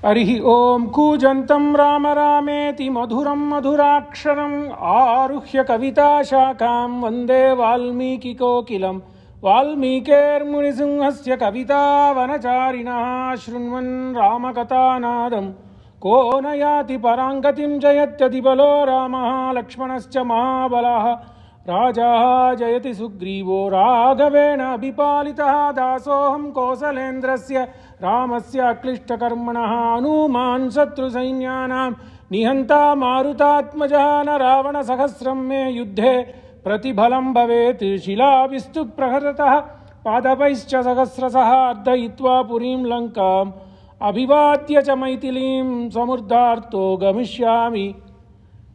Arihi Om Kujantam Rama Rameti Madhuram Madhuraksharam Aruhya Kavita Shakam Vande Valmiki Kokilam Valmikir Munisimhasya Kavita Vanacharinaha Shrunvan Ramakathanadam Konayati Parangatim Jayatyati Balo Ramaha Lakshmanascha Mahabalaha Rajaha Jayati Sugrivo Raghavena Bipalitaha Dasoham Kausalendrasya Ramasya Klishtakarmanaha Anuman Satru Sainyanam Nihanta Marutatmajana Ravana Sahasram Me Yuddhe Pratibhalam Bhavet Shila Vistu Praharataha Padapaischa Sahasrasaha Ardhayitva Purim Lankam Abhivatya Chamaitilim Samurdharto Gamishyami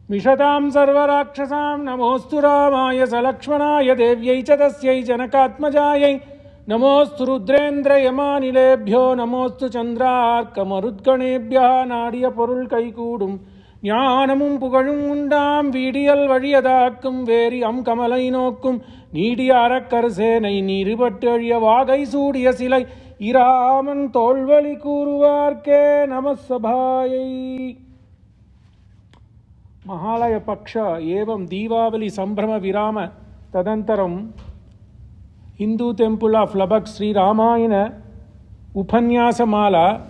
Mishatam Sarvarakshasam Namostu Ramaya Salakshmanaya Devyai Chadasyai Janakatmajayai Namostu Rudrendra Yamanilebhyo Namostu Chandrarka Marudganebhya Nadiya Porul Kaikudum Jnanamum Pugalum Undam Vidiyal Vadiyadakkum Veriyam Kamalainokkum Nidiyarakarsenai Nirivatteriya Vagai Sudiya Silai Iraman Tolvali Kuruvarke Namasabhayai Mahalaya Paksha Evam Diwali Sambhrama Virama Tadantaram Hindu Temple of Lubbock Sri Ramayana Upanyasa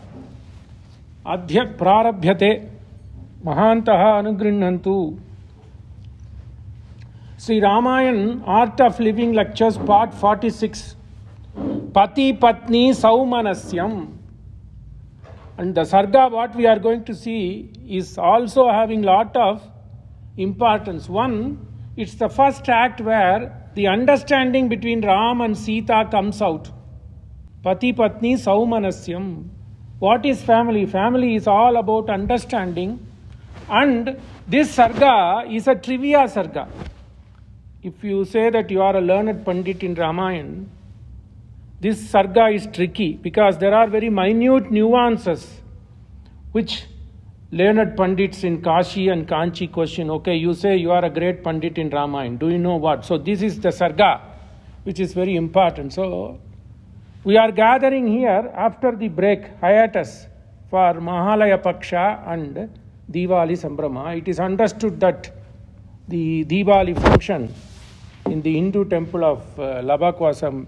Adhyak Prarabhyate Mahantaha Anugrihnantu Sri Ramayana Art of Living Lectures Part 46 Pati Patni Saumanasyam. And the Sarga, what we are going to see, is also having lot of importance. One, it's the first act where the understanding between Ram and Sita comes out. Pati Patni Saumanasyam. What is family? Family is all about understanding. And this Sarga is a trivia Sarga. If you say that you are a learned Pandit in Ramayana, this Sarga is tricky because there are very minute nuances which learned Pandits in Kashi and Kanchi question. Okay, you say you are a great Pandit in Ramayana. Do you know what? So this is the Sarga, which is very important. So we are gathering here after the break, hiatus, for Mahalaya Paksha and Diwali Sambrama. It is understood that the Diwali function in the Hindu Temple of Lubbock was a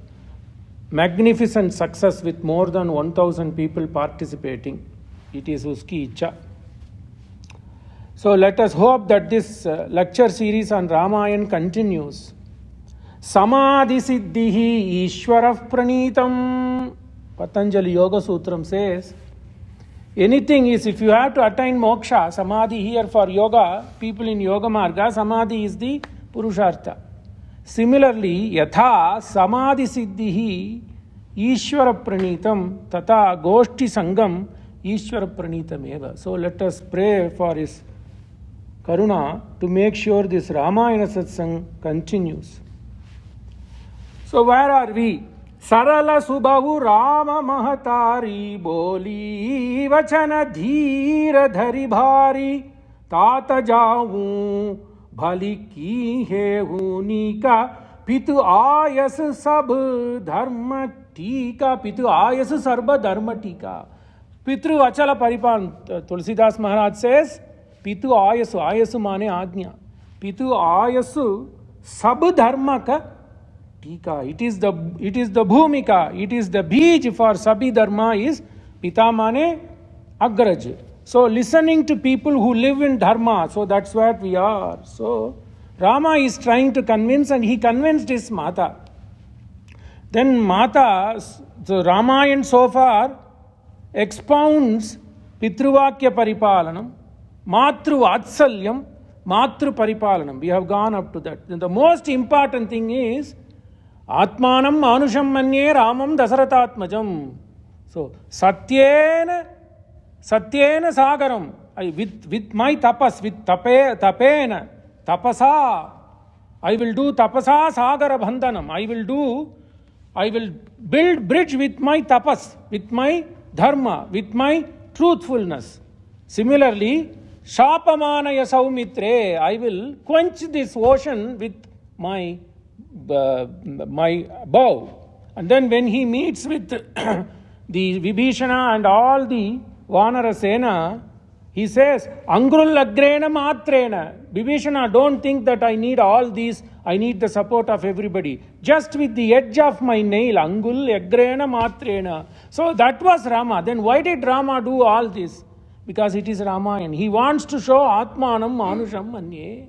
magnificent success with more than 1,000 people participating. It is uski icha. So let us hope that this lecture series on Ramayana continues. Samadhi Siddhihi Ishwara Pranitam. Patanjali Yoga Sutram says, anything is, if you have to attain moksha, Samadhi here for yoga, people in Yoga Marga, Samadhi is the Purushartha. Similarly, Yatha Samadhi Siddhihi Ishwara Pranitam Tata Goshti Sangam Ishwara Pranitam Eva. So let us pray for his Karuna to make sure this Ramayana Satsang continues. So where are we? Sarala Subhavu Rama Mahatari Boli Vachana Dhira Dhari Bhari Tata Javu Bhali ki hai huni ka Pitu ayas sab dharma tika Pitu ayas sarva dharma tika. Pitru Achala Paripan, Tulsidas Maharaj says, Pitu ayasu, ayasu mane ajna. Pitu ayasu sab dharma ka tika. It is the bhumika, it is the bij for sabi dharma is pita mane agraj. So listening to people who live in dharma, so that's what we are. So Rama is trying to convince, and he convinced his Mata. Then Mata, the Ramayana so far expounds Pitruvakya Paripalanam, Matru Vatsalyam, Matru Paripalanam. We have gone up to that. Then the most important thing is Atmanam Manusham Manye Ramam Dasaratatmajam. So Satyena Sagaram. With my tapas, with tapena, tapasa, I will do tapasa sagara bandhanam. I will build bridge with my tapas, with my dharma, with my truthfulness. Similarly, shapamanaya saumitre, I will quench this ocean with my bow. And then when he meets with the Vibhishana and all the Vanarasena, he says, Angrul agrena matrena. Bibhishana, don't think that I need all these, I need the support of everybody. Just with the edge of my nail, Angul agrena matrena. So that was Rama. Then why did Rama do all this? Because it is Ramayana. He wants to show Atmanam Manusham Manye.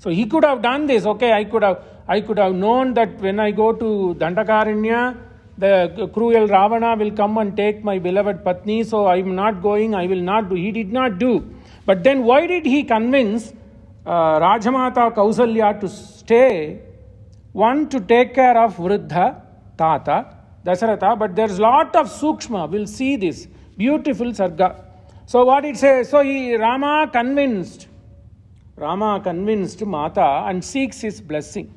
So he could have done this. Okay, I could have known that when I go to Dandakaranya, the cruel Ravana will come and take my beloved Patni, so I am not going, I will not do. He did not do. But then why did he convince Rajamata Kausalya to stay? One, to take care of Vruddha, Tata, Dasaratha, but there's a lot of Sukshma. We'll see this. Beautiful Sarga. So what it says, so Rama convinced Mata and seeks his blessing.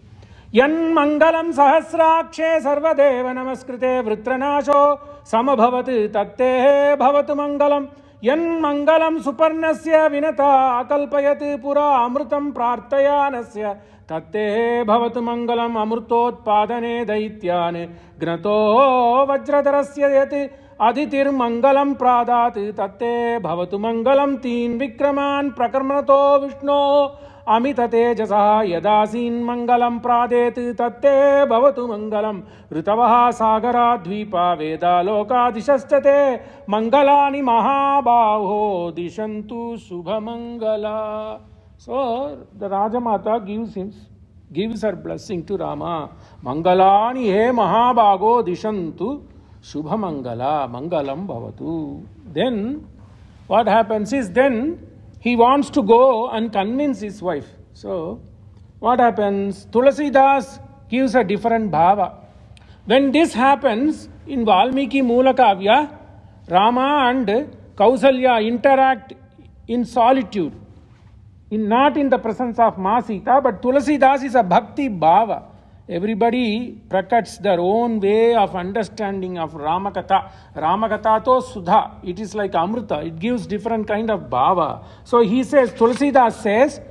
Yan mangalam sahasrakshe sarvadeva namaskrite vritranasho samabhavat tatte bhavatu mangalam. Yan mangalam suparnasya vinata akalpayat pura amrutam prartayanasya tatte bhavatu mangalam amrutotpadane daityane gnato vajradarasya yati Aditir mangalam pradat tatte bhavatu mangalam teen vikraman prakarmanato vishno amitate jasa yadasin mangalam pradet tatte bhavatu mangalam ritavaha sagara dvipa veda loka dishastate mangalani mahabhaho dishantu subha mangala. So the Rajamata gives her blessing to Rama. Mangalani he mahabhago dishantu Shubha Mangala, Mangalam Bhavatu. Then, what happens is, then he wants to go and convince his wife. So, what happens? Tulsidas gives a different bhava. When this happens, in Valmiki Mulakavya, Rama and Kausalya interact in solitude. Not in the presence of Ma Sita, but Tulsidas is a bhakti bhava. Everybody prakats their own way of understanding of Ramakatha. Ramakatha to Sudha. It is like Amrita. It gives different kind of bhava. So he says, Tulsidas says,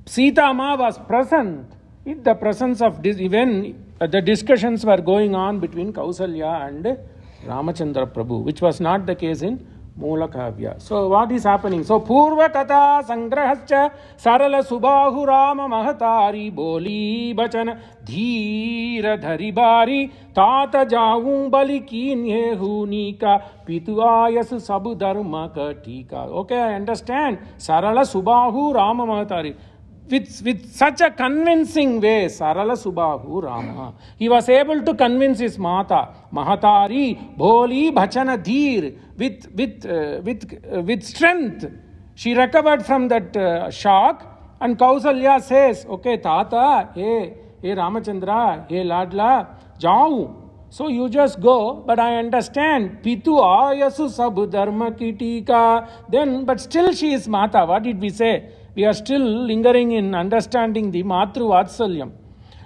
Sita Ma was present in the presence of this, when the discussions were going on between Kausalya and Ramachandra Prabhu, which was not the case in Mulakavya. So what is happening? So Purva Katha Sangrahascha Sarala Subahu Rama Mahatari Boli Bachana Dhira Dharibari Tata Javu Balikin Hunika Pituayasu Sabu Dharma Katika. Okay, I understand. Sarala Subahu Rama Mahatari. With such a convincing way, Sarala Subahu Rama. He was able to convince his Mata, Mahatari, Bholi, Bhachana Dheer, with strength. She recovered from that shock, and Kausalya says, okay, Tata, hey Ramachandra, hey Ladla, Jau. So you just go, but I understand. Pitu ayasu sabu dharma kitika. Then, but still she is Mata. What did we say? We are still lingering in understanding the Matru Vatsalyam.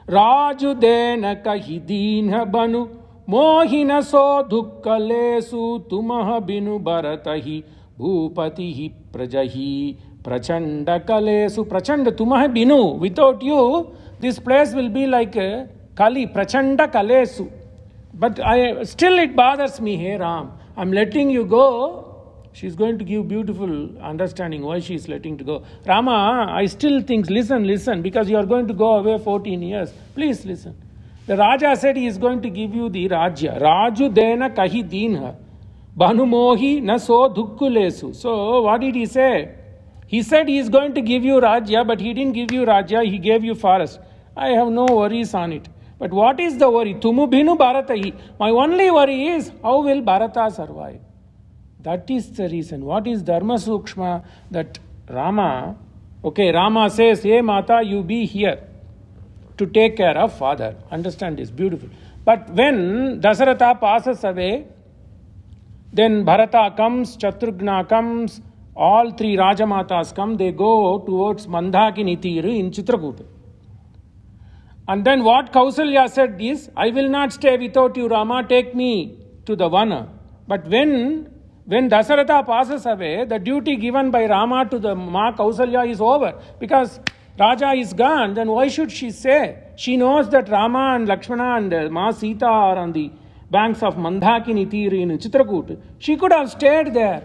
Raju dena kahidinha banu mohina so dukkalesu tumaha binu bharatahi bhupatihi prajahi prachanda kalesu. Prachanda tumaha binu. Without you, this place will be like a Kali, prachanda kalesu. But still it bothers me, hey Ram. I'm letting you go. She's going to give beautiful understanding why she is letting to go. Rama, I still think, listen, because you are going to go away 14 years. Please listen. The Raja said he is going to give you the Rajya. Raju dena kahi dinha. Banumohi na so dukkulesu. So what did he say? He said he is going to give you Rajya, but he didn't give you Rajya, he gave you forest. I have no worries on it. But what is the worry? Tumu binu bharatahi. My only worry is, how will Bharata survive? That is the reason. What is Dharma Sukshma? That Rama says, hey Mata, you be here to take care of father. Understand this, beautiful. But when Dasaratha passes away, then Bharata comes, Chatrugna comes, all three Rajamatas come, they go towards Mandakini Tiru in Chitrakuta. And then what Kausalya said is, I will not stay without you, Rama, take me to the Vana. But when Dasaratha passes away, the duty given by Rama to the Ma Kausalya is over. Because Raja is gone, then why should she say? She knows that Rama and Lakshmana and Ma Sita are on the banks of Mandakini Tiri in Chitrakoot. She could have stayed there.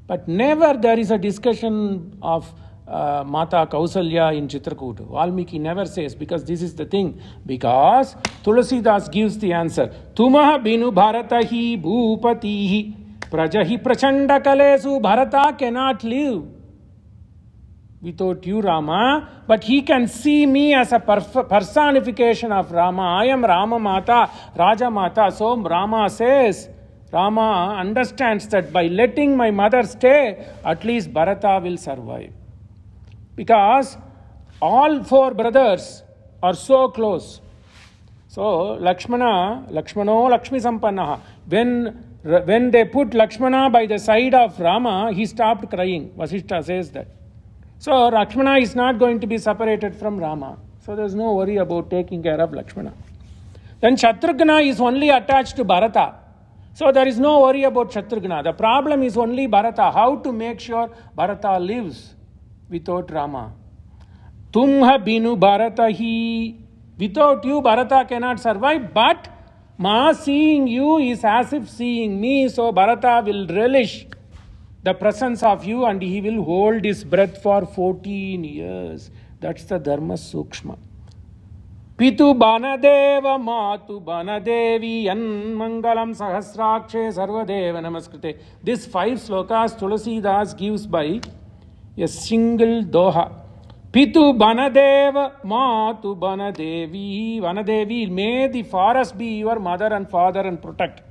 But never there is a discussion of Mata Kausalya in Chitrakoot. Valmiki never says, because this is the thing. Because Tulsidas gives the answer. Tumaha binu bharatahi bhupatihi prajahi prachanda kalesu. Bharata cannot live without you, Rama. But he can see me as a personification of Rama. I am Rama Mata, Raja Mata. So Rama says, Rama understands that by letting my mother stay, at least Bharata will survive. Because all four brothers are so close. So Lakshmano Lakshmi Sampannaha. When they put Lakshmana by the side of Rama, he stopped crying. Vasishtha says that. So Lakshmana is not going to be separated from Rama. So there is no worry about taking care of Lakshmana. Then Shatrugna is only attached to Bharata. So there is no worry about Shatrugna. The problem is only Bharata. How to make sure Bharata lives without Rama. Tumha binu Bharatahi. Without you, Bharata cannot survive. But Ma seeing you is as if seeing me. So Bharata will relish the presence of you and he will hold his breath for 14 years. That's the Dharma Sukshma. Pitu Banadeva Matu Banadevi Yan Mangalam Sahasrakshe Sarvadeva Namaskrite. These 5 slokas Tulsidas gives by a single doha. Pitu Banadeva Matu Banadevi. Banadevi, may the forest be your mother and father and protect.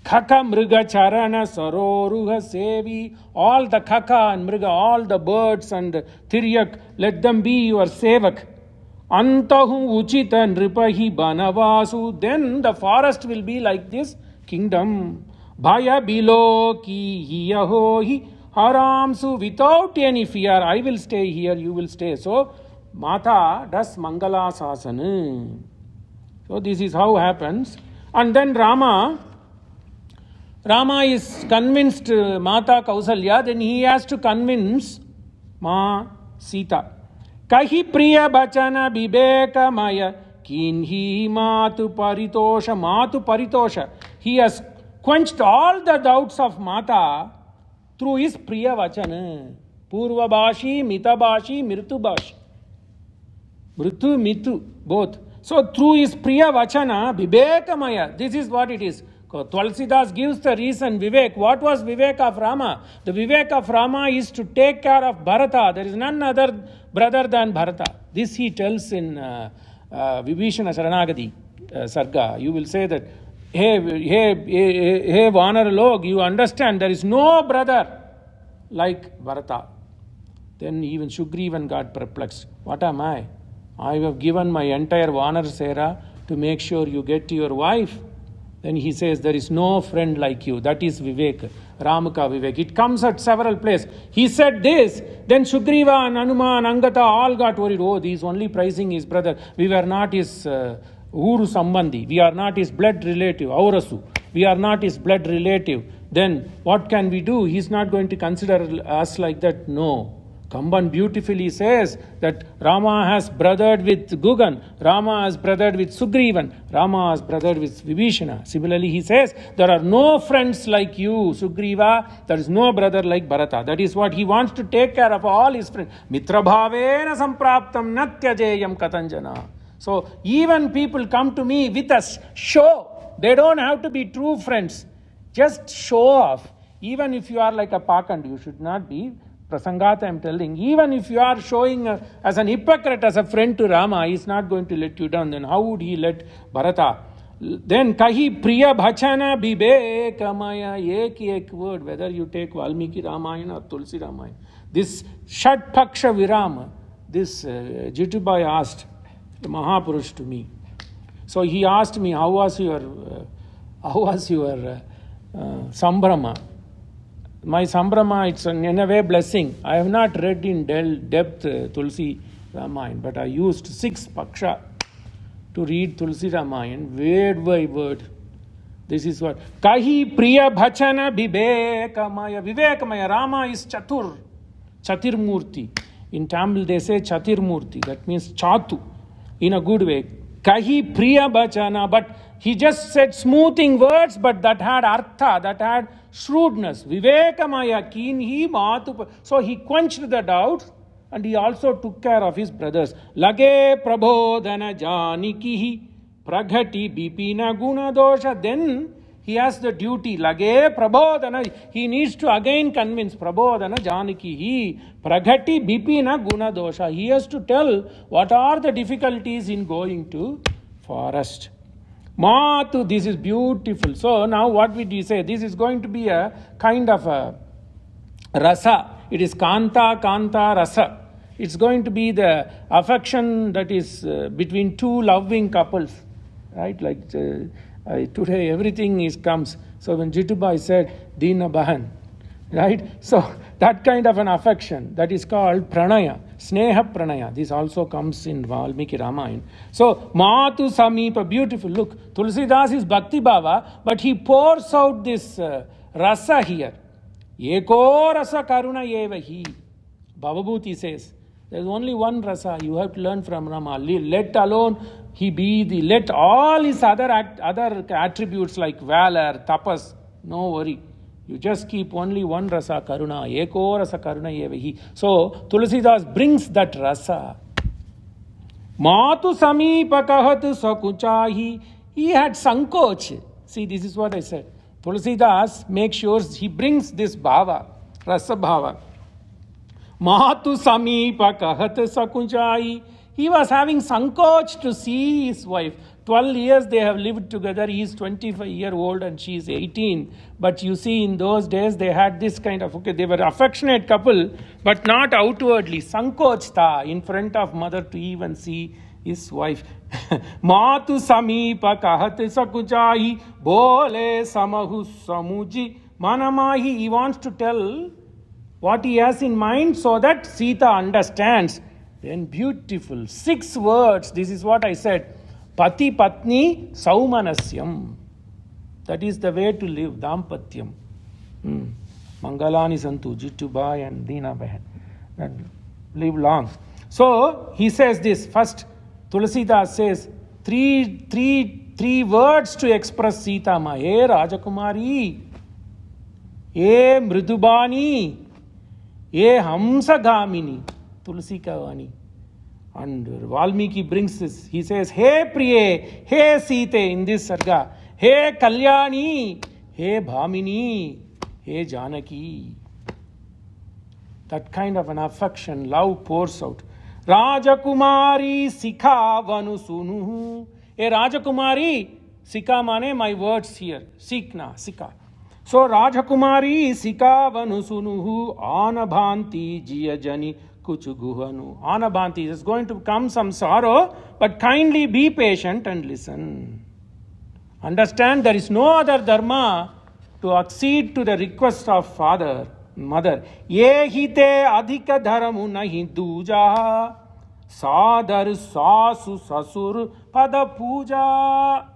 Khaka Mriga Charana Saroruha Sevi. All the Khaka and Mriga, all the birds and Tiryak, let them be your sevak. Antahu Uchita Nripahi Banavasu. Then the forest will be like this kingdom. Bhaya Biloki Hiyahohi Haramsu. Without any fear, I will stay here, you will stay. So Mata does Mangala Sasana. So this is how happens. And then Rama is convinced Mata Kausalya, then he has to convince Ma Sita. Kahi priya bachana viveka maya kinhi matu paritosha. He has quenched all the doubts of Mata through his priya vachana. Purva bashi, mita bashi, mritu bashi. Mritu, mitu, both. So through his priya vachana, viveka maya, this is what it is. Tulsidas gives the reason, Vivek. What was Vivek of Rama? The Vivek of Rama is to take care of Bharata. There is none other brother than Bharata. This he tells in Vibhishana Sharanagati Sarga. You will say that, hey Vanar Log, you understand there is no brother like Bharata. Then even Sugrivan got perplexed. What am I? I have given my entire Vanar Sera to make sure you get to your wife. Then he says, there is no friend like you. That is Vivek, Ramaka Vivek. It comes at several places. He said this, then Sugriva and Hanuman, Angata all got worried. Oh, he is only praising his brother. We were not his Uru Sambandhi. We are not his blood relative, Aurasu. We are not his blood relative. Then what can we do? He is not going to consider us like that. No. Kamban beautifully says that Rama has brothered with Gugan, Rama has brothered with Sugrivan, Rama has brothered with Vibhishana. Similarly, he says, there are no friends like you, Sugriva, there is no brother like Bharata. That is what he wants to take care of all his friends. Mitra bhavena sampraptam natyajeyam katanjana. So even people come to me with a show. They don't have to be true friends. Just show off. Even if you are like a Pakand, you should not be. Prasangata I am telling, even if you are showing as an hypocrite, as a friend to Rama, he is not going to let you down. Then how would he let Bharata? Then kahi priya bhachana bibekamaya, ek word, whether you take Valmiki Ramayana or Tulsi Ramayana. This Shat Paksha Virama, this Jitubai asked the Mahapurush to me. So he asked me, how was your Sambrama? My Sambrama, it's in a way blessing. I have not read in depth Tulsi Ramayana, but I used 6 Paksha to read Tulsi Ramayana, word by word. This is what. Kahi priya bhachana vivekamaya. Vivekamaya. Rama is Chatur. Chatirmurti. In Tamil they say Chatirmurti. That means Chatu. In a good way. Kahi priya bachana, but he just said smoothing words, but that had artha, that had shrewdness. Vivekamaya, keen he matu. So he quenched the doubts and he also took care of his brothers. Lage prabodhana janikihi praghati bipina guna dosha. Then he has the duty. Lage prabodhana. He needs to again convince prabodhana janikihi praghati bipina guna dosha. He has to tell what are the difficulties in going to forest. Matu, this is beautiful. So now what did we say? This is going to be a kind of a rasa. It is kanta rasa. It's going to be the affection that is between two loving couples, right? Like today everything comes. So when Jitubai said Dina Bahan, right? So that kind of an affection, that is called pranaya, sneha pranaya. This also comes in Valmiki Ramayana. So Matu Samipa, beautiful. Look, Tulsidas is Bhakti Bhava, but he pours out this rasa here. Eko rasa karuna evahi. Bhavabhuti says, there's only one rasa. You have to learn from Rama. Let alone he be let all his other attributes like valor, tapas, no worry. You just keep only one rasa karuna. Eko rasa karuna evahi. So Tulsidas brings that rasa. Matu samipa kahatu sakuchahi. He had sankoch. See, this is what I said. Tulsidas makes sure he brings this bhava, rasa bhava. Matu samipa kahat sakunchai. He was having sankoch to see his wife. 12 years they have lived together. He is 25-year-old and she is 18. But you see, in those days they had this kind of, they were affectionate couple, but not outwardly. Sankoch tha in front of mother to even see his wife. Matu samipa kahat sakunchai bole samahu samuji manamahi. He wants to tell what he has in mind so that Sita understands. Then beautiful 6 words. This is what I said. Pati patni saumanasyam. That is the way to live. Dampatyam. Mangalani santu Jitubai and Dina Bahan. And live long. So he says this. First, Tulsidas says three words to express Sita Ma. Hey Rajakumari. Hey Mridubani. Ye Hamsa Gamini, Tulsi Kavani. And Valmiki brings this. He says, Hey Priye, Hey Sita in this Sarga, Hey Kalyani, Hey Bhamini, Hey Janaki. That kind of an affection, love pours out. Rajakumari Sikha Vanu Sunuhu. Hey Rajakumari, Sikha mane my words here. Sikna, Sikha. So Rajakumari Sika Vanusunuhu Anabhanti Jiyajani Kuchuguhanu. Anabhanti is going to come some sorrow, but kindly be patient and listen. Understand there is no other dharma to accede to the request of father, mother. Ye hite adhika dharamu nahi duja sadar sasu sasur pada puja.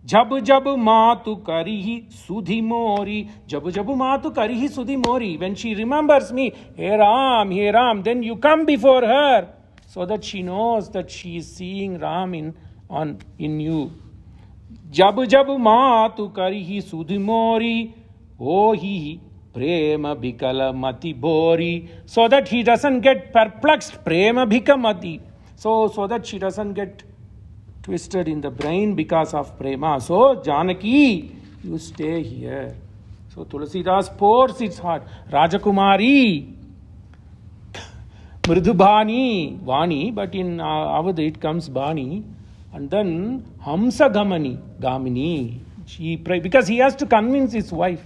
Jab jab matu karihi sudhi mori. Jab jab matu karihi sudhi mori. When she remembers me, Hey Ram, then you come before her so that she knows that she is seeing Ram in you. Jab jab matu karihi sudhi mori. Oh he prema bhikala mati bori. So that he doesn't get perplexed. Prema bhika mati. So that she doesn't get twisted in the brain because of prema. So Janaki, you stay here. So Tulsidas pours its heart. Rajakumari, Mridubani, Vani, but in Avadhi it comes Bani. And then Hamsa Gamini. She pray because he has to convince his wife.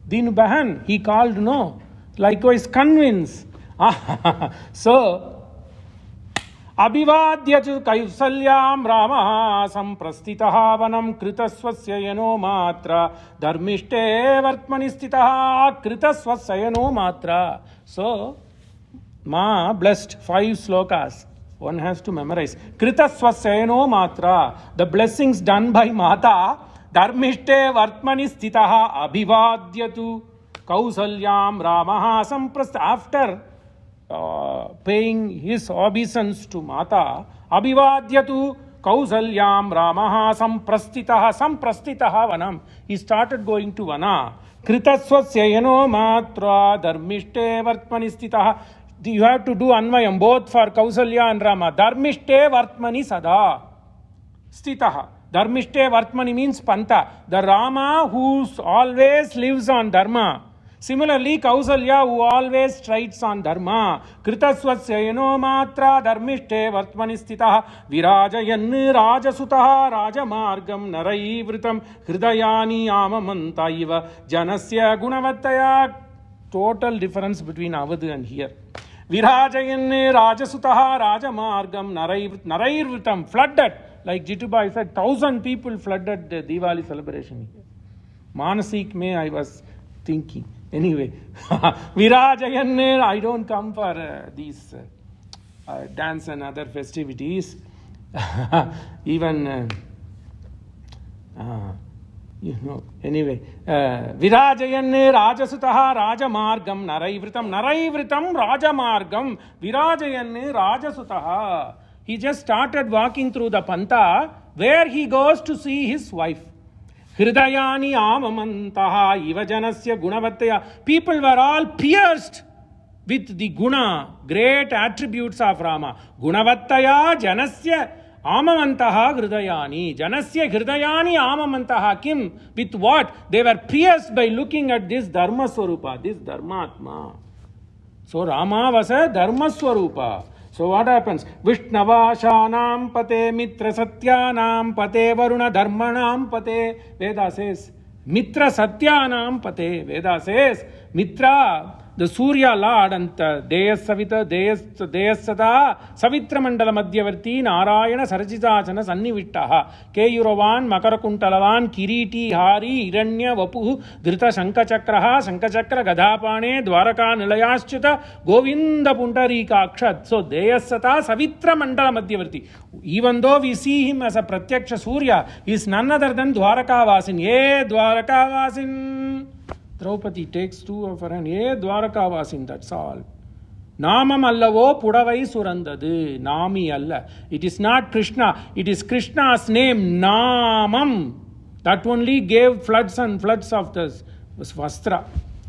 Dinu Bahan, he called no. Likewise convince. So Abhivadyatu Kausalyam Ramaha Samprastitaha Vanam Kritaswasya Yano Matra Dharmishte Vartmanistitaha Kritaswasya Yano Matra. So, Ma blessed 5 slokas. One has to memorize. Kritaswasya Yano Matra. The blessings done by Mata. Dharmishte Vartmanistitaha Abhivadyatu Kausalyam Ramaha Samprastitaha. After paying his obeisance to Mata, Abhivadyatu Kausalyam Ramaha samprastitaha vanam. He started going to Vana. Kritaswasya yano matra dharmishte vartmani stitaha. You have to do Anvayam both for Kausalya and Rama. Dharmishte vartmani sada. Stitaha. Dharmishte vartmani means Panta. The Rama who always lives on Dharma. Similarly, Kausalya who always strides on Dharma. Kritaswasya yano matra dharmishte vartmani stitaha. Virajayan rajasutaha rajamargam naraivritam hridayani amamanta iva janasya gunavattaya. Total difference between Avadh and here. Virajayan rajasutaha rajamargam naraivritam. Flooded. Like Jitubai said, 1,000 people flooded the Diwali celebration here. Manasik mein I was thinking. Anyway, Virajayan, I don't come for these dance and other festivities. Even, anyway, Virajayan Rajasutaha Rajamargam Naraivritam Rajamargam Virajayan Rajasutaha. He just started walking through the Panta where he goes to see his wife. Hridayani amamantaha ivajanasya gunavattaya. People were all pierced with the guna, great attributes of Rama. Gunavattaya janasya amamantaha hridayani. Janasya hridayani amamantaha. Kim? With what? They were pierced by looking at this Dharma Swarupa, this Dharmatma. So Rama was a Dharma Swarupa. So what happens? Vishnavashanam pate mitra satyanam pate varuna dharmanam pate. Veda says mitra satyanam pate. Veda says mitra, the Surya Lord, and Deyas Savita, Deyas Sada, Savitra Mandala Madhyavarti, Narayana Sarjitachana Sannivittaha, Keyuravan, Makarakuntalavan, Kiriti, Hari, Iranya, Vapuhu, Dhrita Shankachakra, Gadhapane, Dwaraka, Nilayaschita, Govinda Puntarika Akshad. So Deyas Sada, Savitra Mandala Madhyavarti. Even though we see him as a Pratyaksha Surya, he is none other than Dwaraka Ye Dwaraka Draupadi takes two of her hand. Dwaraka that's all. Namam allavo pudavai surandadu. Nami alla. It is not Krishna. It is Krishna's name, Namam. That only gave floods and floods of the Vastra.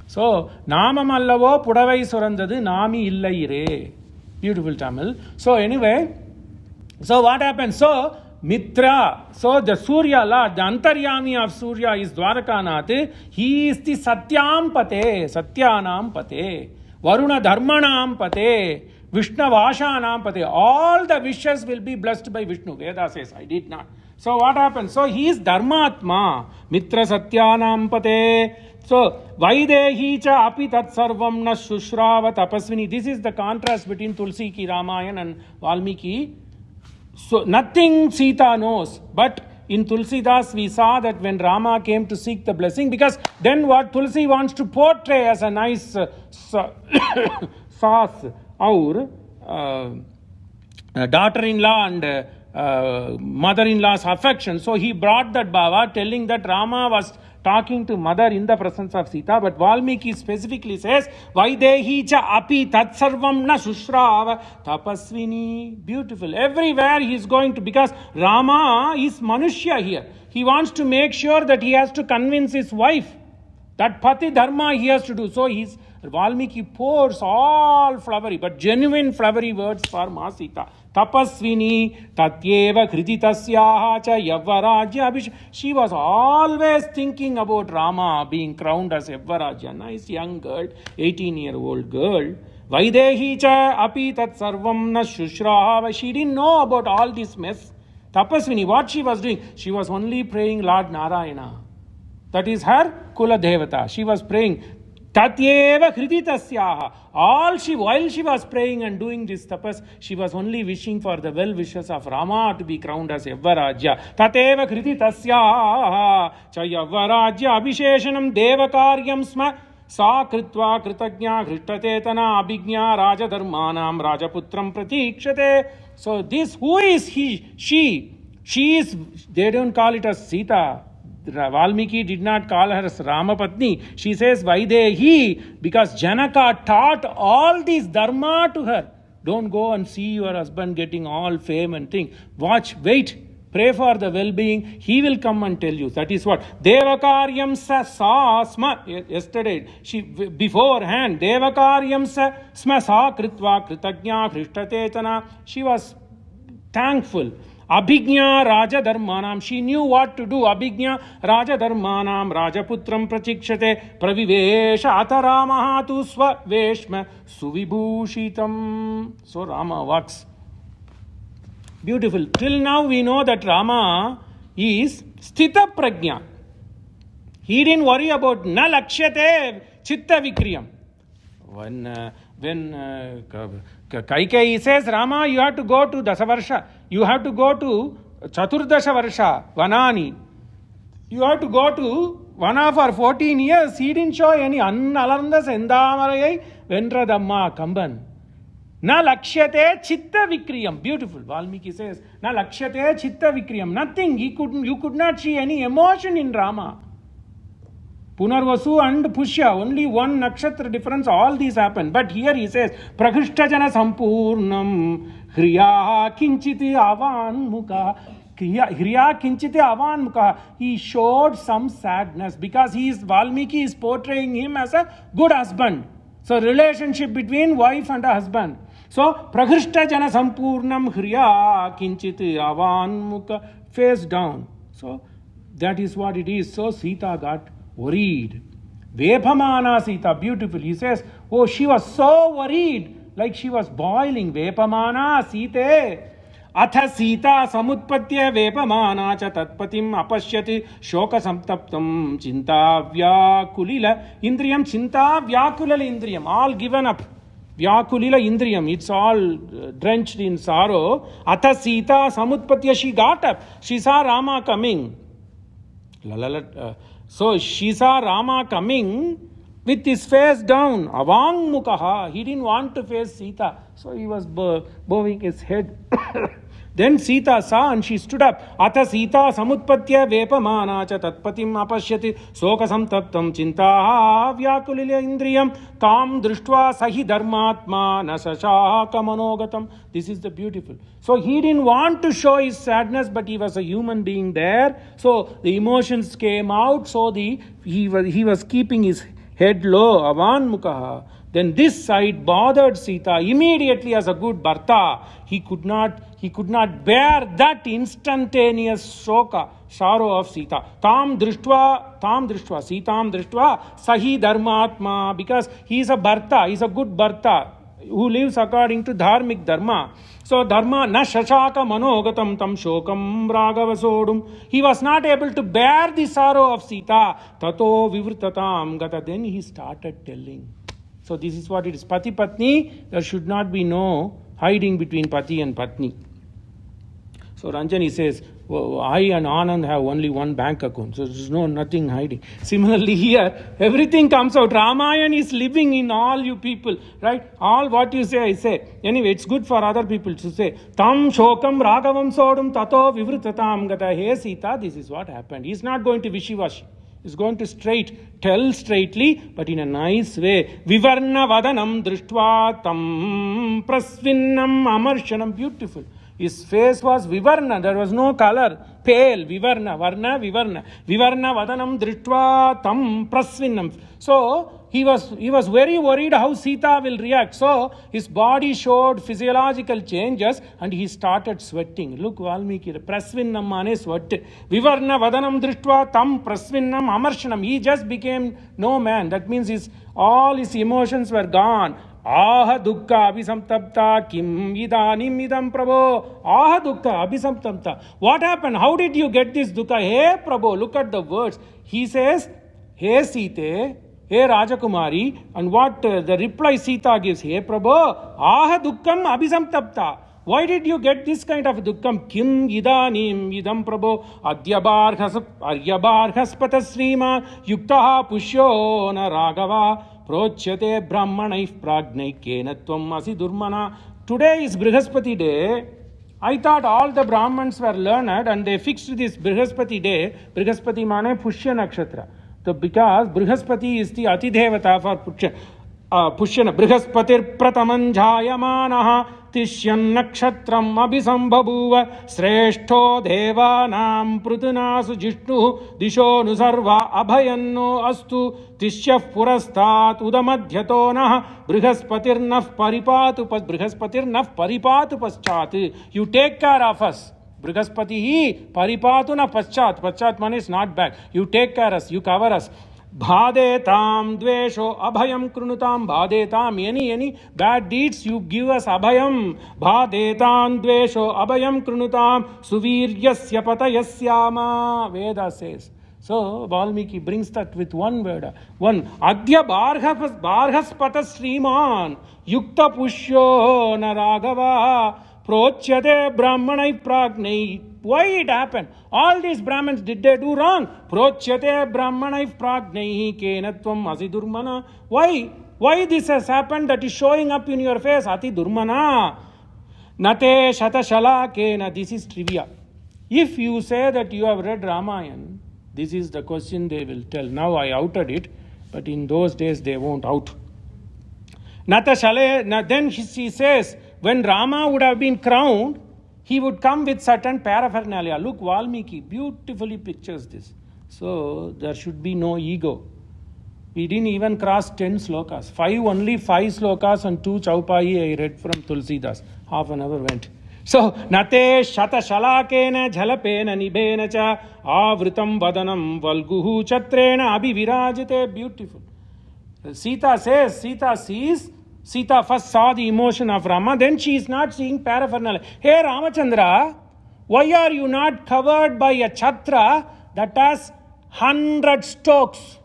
So, Namam allavo pudavai surandadu. Nami illaire. Beautiful Tamil. So, anyway, so what happens? So, Mitra. So the Surya Lord, the Antaryami of Surya is Dwarakanath. He is the Satyam Pate, Satyanam Pate, Varuna Dharmanam Pate, Vishnavashanam Pate. All the wishes will be blessed by Vishnu. Veda says, I did not. So what happens? So he is Dharmatma, Mitra Satyanam Pate. So, Vaidehi cha api tat sarvam na shushrava tapasvini. This is the contrast between Tulsi ki Ramayana and Valmiki. So nothing Sita knows, but in Tulsidas we saw that when Rama came to seek the blessing, because then what Tulsi wants to portray as a nice sauce, our daughter-in-law and mother-in-law's affection. So he brought that bhava, telling that Rama was talking to mother in the presence of Sita, but Valmiki specifically says, Vaidehi cha api tatsarvam na shushrava tapasvini. Beautiful. Everywhere he is going to, because Rama is Manushya here. He wants to make sure that he has to convince his wife. That Pati Dharma he has to do. So Valmiki pours all flowery, but genuine flowery words for Ma Sita. Tapasvini tatyeva krititasyaha cha yavarajya abhish. She was always thinking about Rama being crowned as Yavarajya. Nice young girl, 18-year-old girl. Vaidehi cha api tat sarvam na shushrava. She didn't know about all this mess. Tapasvini, what she was doing? She was only praying Lord Narayana. That is her Kula Devata. She was praying Tatyeva Hriditasyaha. While she was praying and doing this tapas, she was only wishing for the well wishes of Rama to be crowned as Yavarajya. Tatyeva Hriditasyaha cha Yavarajya abhisheshanam devakaryam sma sa kritva kritagnya hrittatetana abhignya rajadharmanam rajaputram pratikshate. So this, who is he? She is, they don't call it as Sita. Valmiki did not call her as Ramapatni. She says Vaidehi because Janaka taught all these dharma to her. Don't go and see your husband getting all fame and thing. Watch, wait. Pray for the well-being. He will come and tell you. That is what Devakaryam sa sma. Yesterday, beforehand, Devakaryam sa sma sa kritva kritagnya krishtatetana. She was thankful. Abhignya Raja Dharmanam. She knew what to do. Abhignya Raja Dharmanam Rajaputram Prachikshate Pravivesha Ataramahatu Svaveshma Suvibhushitam. So Rama works. Beautiful. Till now we know that Rama is Sthita Prajna. He didn't worry about Na Lakshate Chitta Vikriyam. When Kaikeyi says, Rama, you have to go to Dasavarsha. You have to go to Chaturdasha Varsha, Vanani. You have to go to Vana for 14 years. He didn't show any Annalaranda Sendamarayai Vendradamma Kamban. Na Lakshyate Chitta Vikriyam. Beautiful. Valmiki says, Na Lakshyate Chitta Vikriyam. Nothing. You could not see any emotion in Rama. Punarvasu and Pushya, only one nakshatra difference, all these happen. But here he says, Prakrishtajana Sampurnam Hriya Kinchiti Avan Mukha. Hriya Kinchiti Avan Mukha. He showed some sadness because Valmiki is portraying him as a good husband. So relationship between wife and a husband. So Prakrishtajana Sampurnam Hriya Kinchiti Avan Mukha. Face down. So that is what it is. So Sita got worried. Vepamana Sita, beautiful. He says, oh, she was so worried, like she was boiling. Vepamana Sita. Atha Sita samutpatya vepamana cha tatpatim apashyati shoka samtaptam chinta vyakulila indriyam chinta vyakulala indriyam. All given up. Vyakulila indriyam. It's all drenched in sorrow. Atha Sita samutpatya. She got up. She saw Rama coming. So she saw Rama coming with his face down. Avang Mukaha. He didn't want to face Sita. So he was bowing his head. Then Sita saw and she stood up. Atha Sita samutpatya vepamana cha tatpatim apashyati sokasam tattam chinta vyakulila indriyam tam drishtva sahi dharmatma nasashaka manogatam. This is the beautiful. So he didn't want to show his sadness, but he was a human being there. So the emotions came out. So he was keeping his head low. Avan Mukaha. Then this side bothered Sita immediately. As a good Bharta, he could not bear that instantaneous sorrow of Sita. Tam drishtva, Sitam drishtva, sahi dharmatma, because he is a Bharta, he is a good Bharta who lives according to dharmic dharma. So dharma na shashaka manogatam tam shokam ragavasodum. He was not able to bear the sorrow of Sita. Tato vivrtatam gata. Then he started telling. So this is what it is. Pati Patni, there should not be no hiding between Pati and Patni. So Ranjani says, I and Anand have only one bank account. So there's nothing hiding. Similarly here, everything comes out. Ramayana is living in all you people. Right? All what you say, I say. Anyway, it's good for other people to say, Tam shokam ragavam sodum tato vivrtatam gata. Hey Sita, this is what happened. He's not going to wishy-washy. Is going to tell straightly, but in a nice way. Vivarna vadanam drishtva tam prasvinnam amarshanam. Beautiful. His face was vivarna. There was no color. Pale. Vivarna. Varna. Vivarna. Vivarna vadanam drishtva tam prasvinnam. So he was very worried how Sita will react. So his body showed physiological changes and he started sweating. Look, Valmiki, prasvinnam mane sweat. Vivarna vadanam drishtva tam prasvinnam amarshanam. He just became no man. That means all his emotions were gone. Aha dukkha abhisamtapta kim idanim idam prabho. Aha dukkha abhisamtapta. What happened? How did you get this dukkha? Hey Prabhu, look at the words. He says, Hey Sita, Hey Rajakumari, and what the reply Sita gives, Hey Prabhu, Aha dukkham abhisamtapta. Why did you get this kind of dukkham? Kim idanim idam prabho aryabarhaspata srima yuktaha pushyo na ragava prochyate brahmanaif pragnaikena tvam asi durmana. Today is Brihaspati day. I thought all the Brahmins were learned and they fixed this Brihaspati day. Brihaspati mane Pushya Nakshatra. Because Brihaspati is the Atidevata for Pushyana. Brihaspatir prataman jayamanaha Tishyan nakshatram abhisambhabuva Sreshto devanam prutunasu jishnu Disho nusarva abhayanno astu Tishyaf purastat udamadhyatonah Brihaspatiirnaf paripatu paschat. You take care of us. Brihaspatihi paripatuna paschat. Paschat means not back. You take care of us. You cover us. Bhadetam dvesho abhayam krunutam. Bhadetam, any bad deeds you give us abhayam. Bhadetam dvesho abhayam krunutam. Suviryasya patayasyama. Veda says. So Valmiki brings that with one word. One. Adya barhaspatas Sriman. Yukta pushyo naragava. Prochyate brahmanai pragnai. Why it happened? All these Brahmins, did they do wrong? Prochyate brahmanai pragnai kenatvam asi durmana. Why? Why this has happened that is showing up in your face? Ati durmana. Nate shatashala kena. This is trivia. If you say that you have read Ramayana, this is the question they will tell. Now I outed it, but in those days they won't out. Then she says, when Rama would have been crowned, he would come with certain paraphernalia. Look, Valmiki beautifully pictures this. So there should be no ego. We didn't even cross 10 slokas. Only 5 slokas and 2 chaupai I read from Tulsidas. Half an hour went. So, nate shata shalakena jhalapena nibena cha avritam vadanam valguhu chatrena abhivirajite. Beautiful. Sita says, Sita first saw the emotion of Rama, then she is not seeing paraphernalia. Hey Ramachandra, why are you not covered by a chatra that has 100 strokes?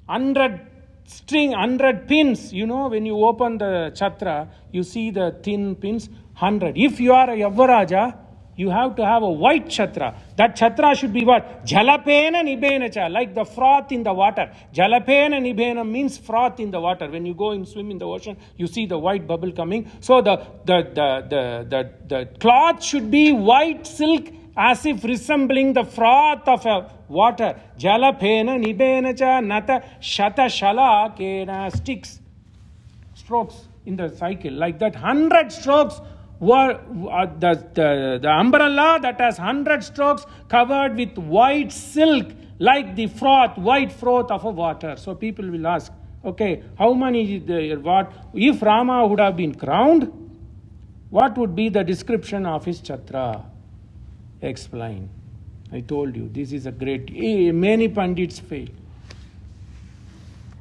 100 pins. You know, when you open the chatra, you see the thin pins, 100. If you are a Yavaraja, you have to have a white chatra. That chatra should be what? Jalapena nibenacha, like the froth in the water. Jalapena nibena means froth in the water. When you go and swim in the ocean, you see the white bubble coming. So the cloth should be white silk, as if resembling the froth of a water. Jalapena nibenacha nata shata shala kena. Strokes in the cycle. Like that, 100 strokes were the umbrella that has 100 strokes covered with white silk, like the white froth of a water. So people will ask, okay, how many what? If Rama would have been crowned, what would be the description of his chatra? Explain. I told you, this is a great, many pandits fail.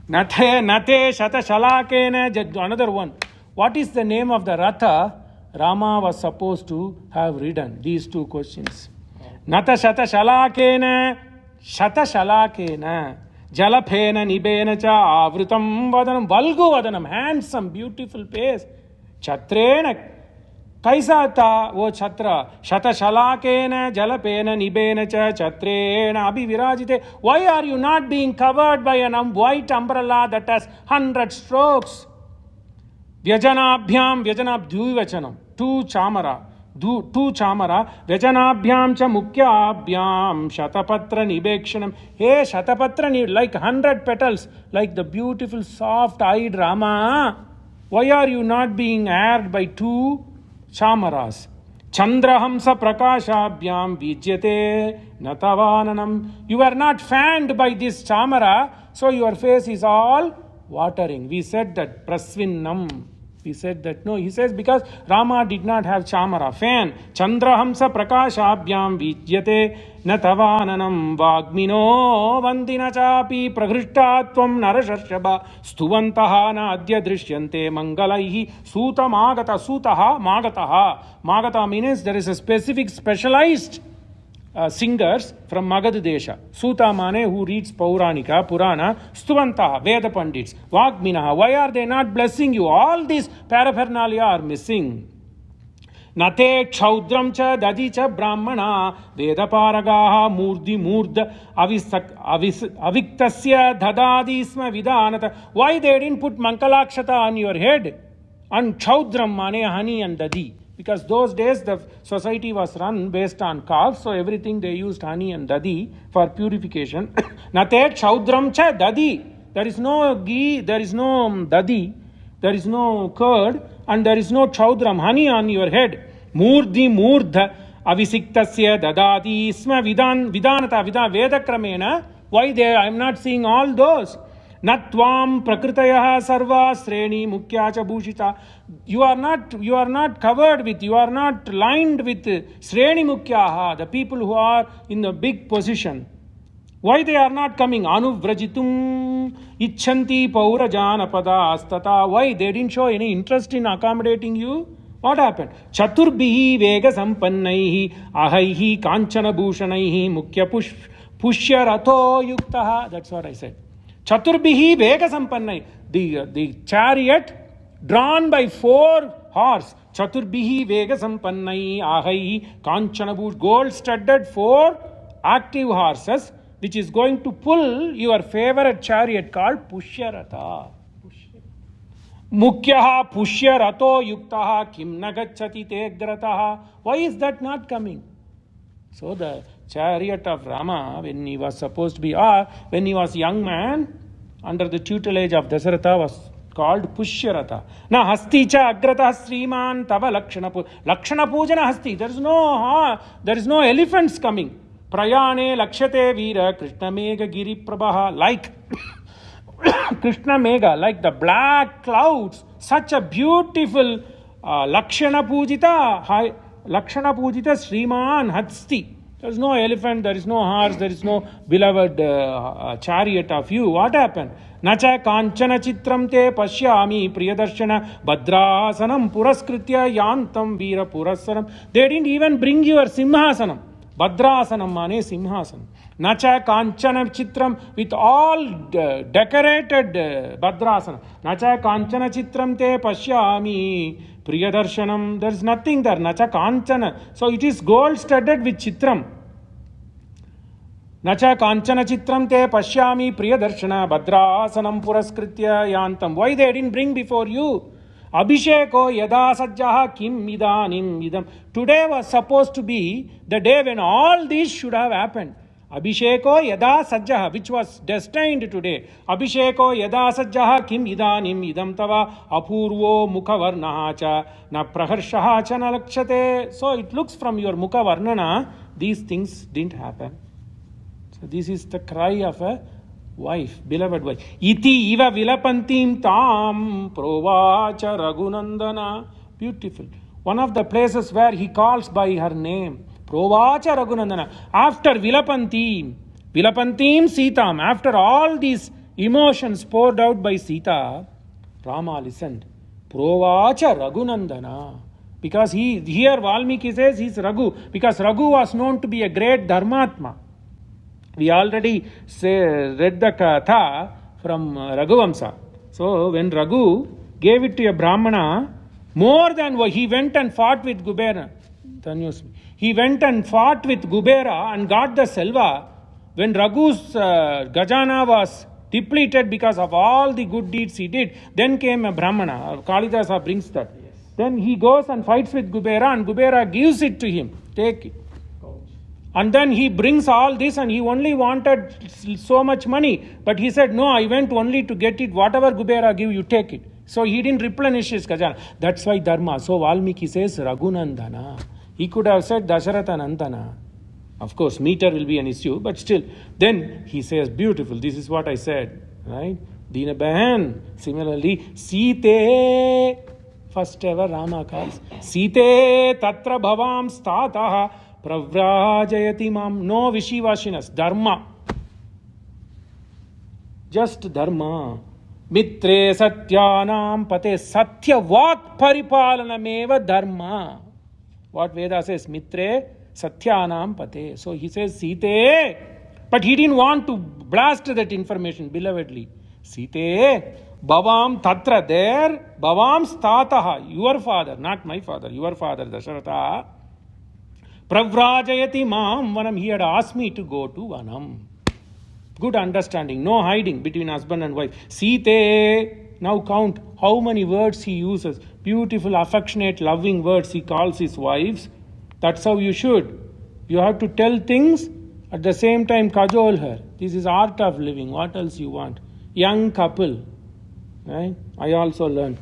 Nate shata shalakena. Another one. What is the name of the Ratha Rama was supposed to have ridden? These 2 questions. Nata shata shalakena jalapena nibena cha avrutam vadanam valgu vadanam. Handsome, beautiful face. Chatrena kaisa ta wo chatra. Shata shalakena jalapena nibena cha chatrena abhivirajite. Why are you not being covered by an white umbrella that has 100 strokes? Vyajanabhyam dvivachanam. 2 chamara, Vyajanabhyam cha mukyabhyam shatapatra nibekshanam. Hey, shatapatra, like 100 petals, like the beautiful soft-eyed Rama. Why are you not being aired by 2 chamaras? Chandrahamsa prakashabhyam vijyate natavananam. You are not fanned by this chamara, so your face is all watering. We said that prasvinnam. He said that no, he says because Rama did not have chamara, fan. Chandrahamsa prakashabhyam vijyate natavananam vagmino vandina chapi praghrishthatvam narasharshaba stuvantaha na adya drishyante mangalaihi sutaha magataha. Magata means there is a specialized singers from Magad Desha. Suta mane, who reads Pauranika, Purana, Stuvantaha, Veda Pandits, Vagminaha. Why are they not blessing you? All these paraphernalia are missing. Nate kshaudram cha dadi cha brahmana Veda paragaha murda aviktasya dhadadi isma vidanata. Why they didn't put mankalakshata on your head? And kshaudram mane honey and dadi. Because those days the society was run based on calves, so everything they used honey and dadi for purification. Nate chaudram cha dadi. There is no ghee, there is no dadi. there is no curd, and there is no chaudram, honey on your head. Murdhi murdha avisiktasya dadati isma vidanata vedakramena. Why there? I am not seeing all those. Natvam prakritayah sarva sreni mukhya bhushita. You are not covered with, you are not lined with sreni mukhyaha, the people who are in the big position. Why they are not coming? Anuvrajitum icchanti paurajanapada astata. Why they didn't show any interest in accommodating you? What happened? Chaturbihi vega sampannaihi ahaihi kanchana bhushanaihi mukhya pushya rato yuktaha. That's what I said. Chaturbihi vega sampannai. The chariot drawn by 4 horse. Chaturbihi vega sampannai ahaihi kanchana bhush. Gold studded 4 active horses, which is going to pull your favorite chariot called Pushyaratha. Mukhyaha Pushyarato Yuktaha Kim Nagachati Tegrataha. Why is that not coming? So the chariot of Rama, when he was supposed to be, when he was young man, under the tutelage of Dasaratha, was called Pushyaratha. Na hasti cha agrata sriman tava lakshana pujana hasti. There is no elephants coming. Prayane lakshate veera Krishna mega giri prabaha. Like Krishna mega, like the black clouds, such a beautiful lakshana pujita sriman hasti. There is no elephant, there is no horse, there is no beloved chariot of you. What happened? Nacha kanchana chitram te pashyami priyadarshana bhadrasanam puraskritya yantam veera purasaram. They didn't even bring your simhasanam. Bhadrasanam mane simhasanam. Nacha kanchana chitram, with all decorated bhadrasanam. Nacha kanchana chitram te pashyami priyadarshanam. There is nothing there. Nacha kanchana. So it is gold studded with chitram. Nacha kanchana chitram te pashyami priyadarshana bhadrasanam puraskritya yantam. Why they didn't bring before you? Abhisheko yada sajjaha kim idanim idam. Today was supposed to be the day when all these should have happened. Abhisheko yada sajjaha, which was destined today. Abhisheko yada sajjaha kim idanim idam tava apurvo mukhavarnaha cha na praharshaha cha na lakshate. So it looks from your mukhavarnana, these things didn't happen. So this is the cry of a wife, beloved wife. Iti iva vilapantim tam provacha raghunandana. Beautiful. One of the places where he calls by her name. Provacha raghunandana. After vilapantim Sitam, after all these emotions poured out by Sita, Rama listened. Provacha raghunandana. Because here Valmiki says he's Raghu. Because Raghu was known to be a great Dharmatma. We already read the katha from Raghuvamsa. So when Raghu gave it to a Brahmana, more than he went and fought with Kubera. He went and fought with Kubera and got the selva. When Raghu's Gajana was depleted because of all the good deeds he did, then came a Brahmana. Kalidasa brings that. Yes. Then he goes and fights with Kubera, and Kubera gives it to him. Take it. And then he brings all this, and he only wanted so much money. But he said, no, I went only to get it. Whatever Kubera give, you take it. So he didn't replenish his Khajana. That's why Dharma. So Valmiki says Raghunandana. He could have said Dasharatha Nandana. Of course, meter will be an issue, but still. Then he says, beautiful, this is what I said. Right? Dina Bahan. Similarly, Site. First ever Rama calls. Site tatra bhavam stataha. Pravrajayati mam. No Vishivashinas. Dharma. Just Dharma. Mitre satyanam pate. Satya vak paripalanameva dharma. What Veda says, Mitre satyanam pate. So he says Site. But he didn't want to blast that information, belovedly. Site. Bhavam tatra there. Bhavam stataha. Your father, not my father. Your father, Dasharatha. Pravrajayati mam vanam. He had asked me to go to Vanam. Good understanding. No hiding between husband and wife. Site. Now count how many words he uses. Beautiful, affectionate, loving words he calls his wives. That's how you should. You have to tell things, at the same time cajole her. This is art of living. What else you want? Young couple. Right? I also learned.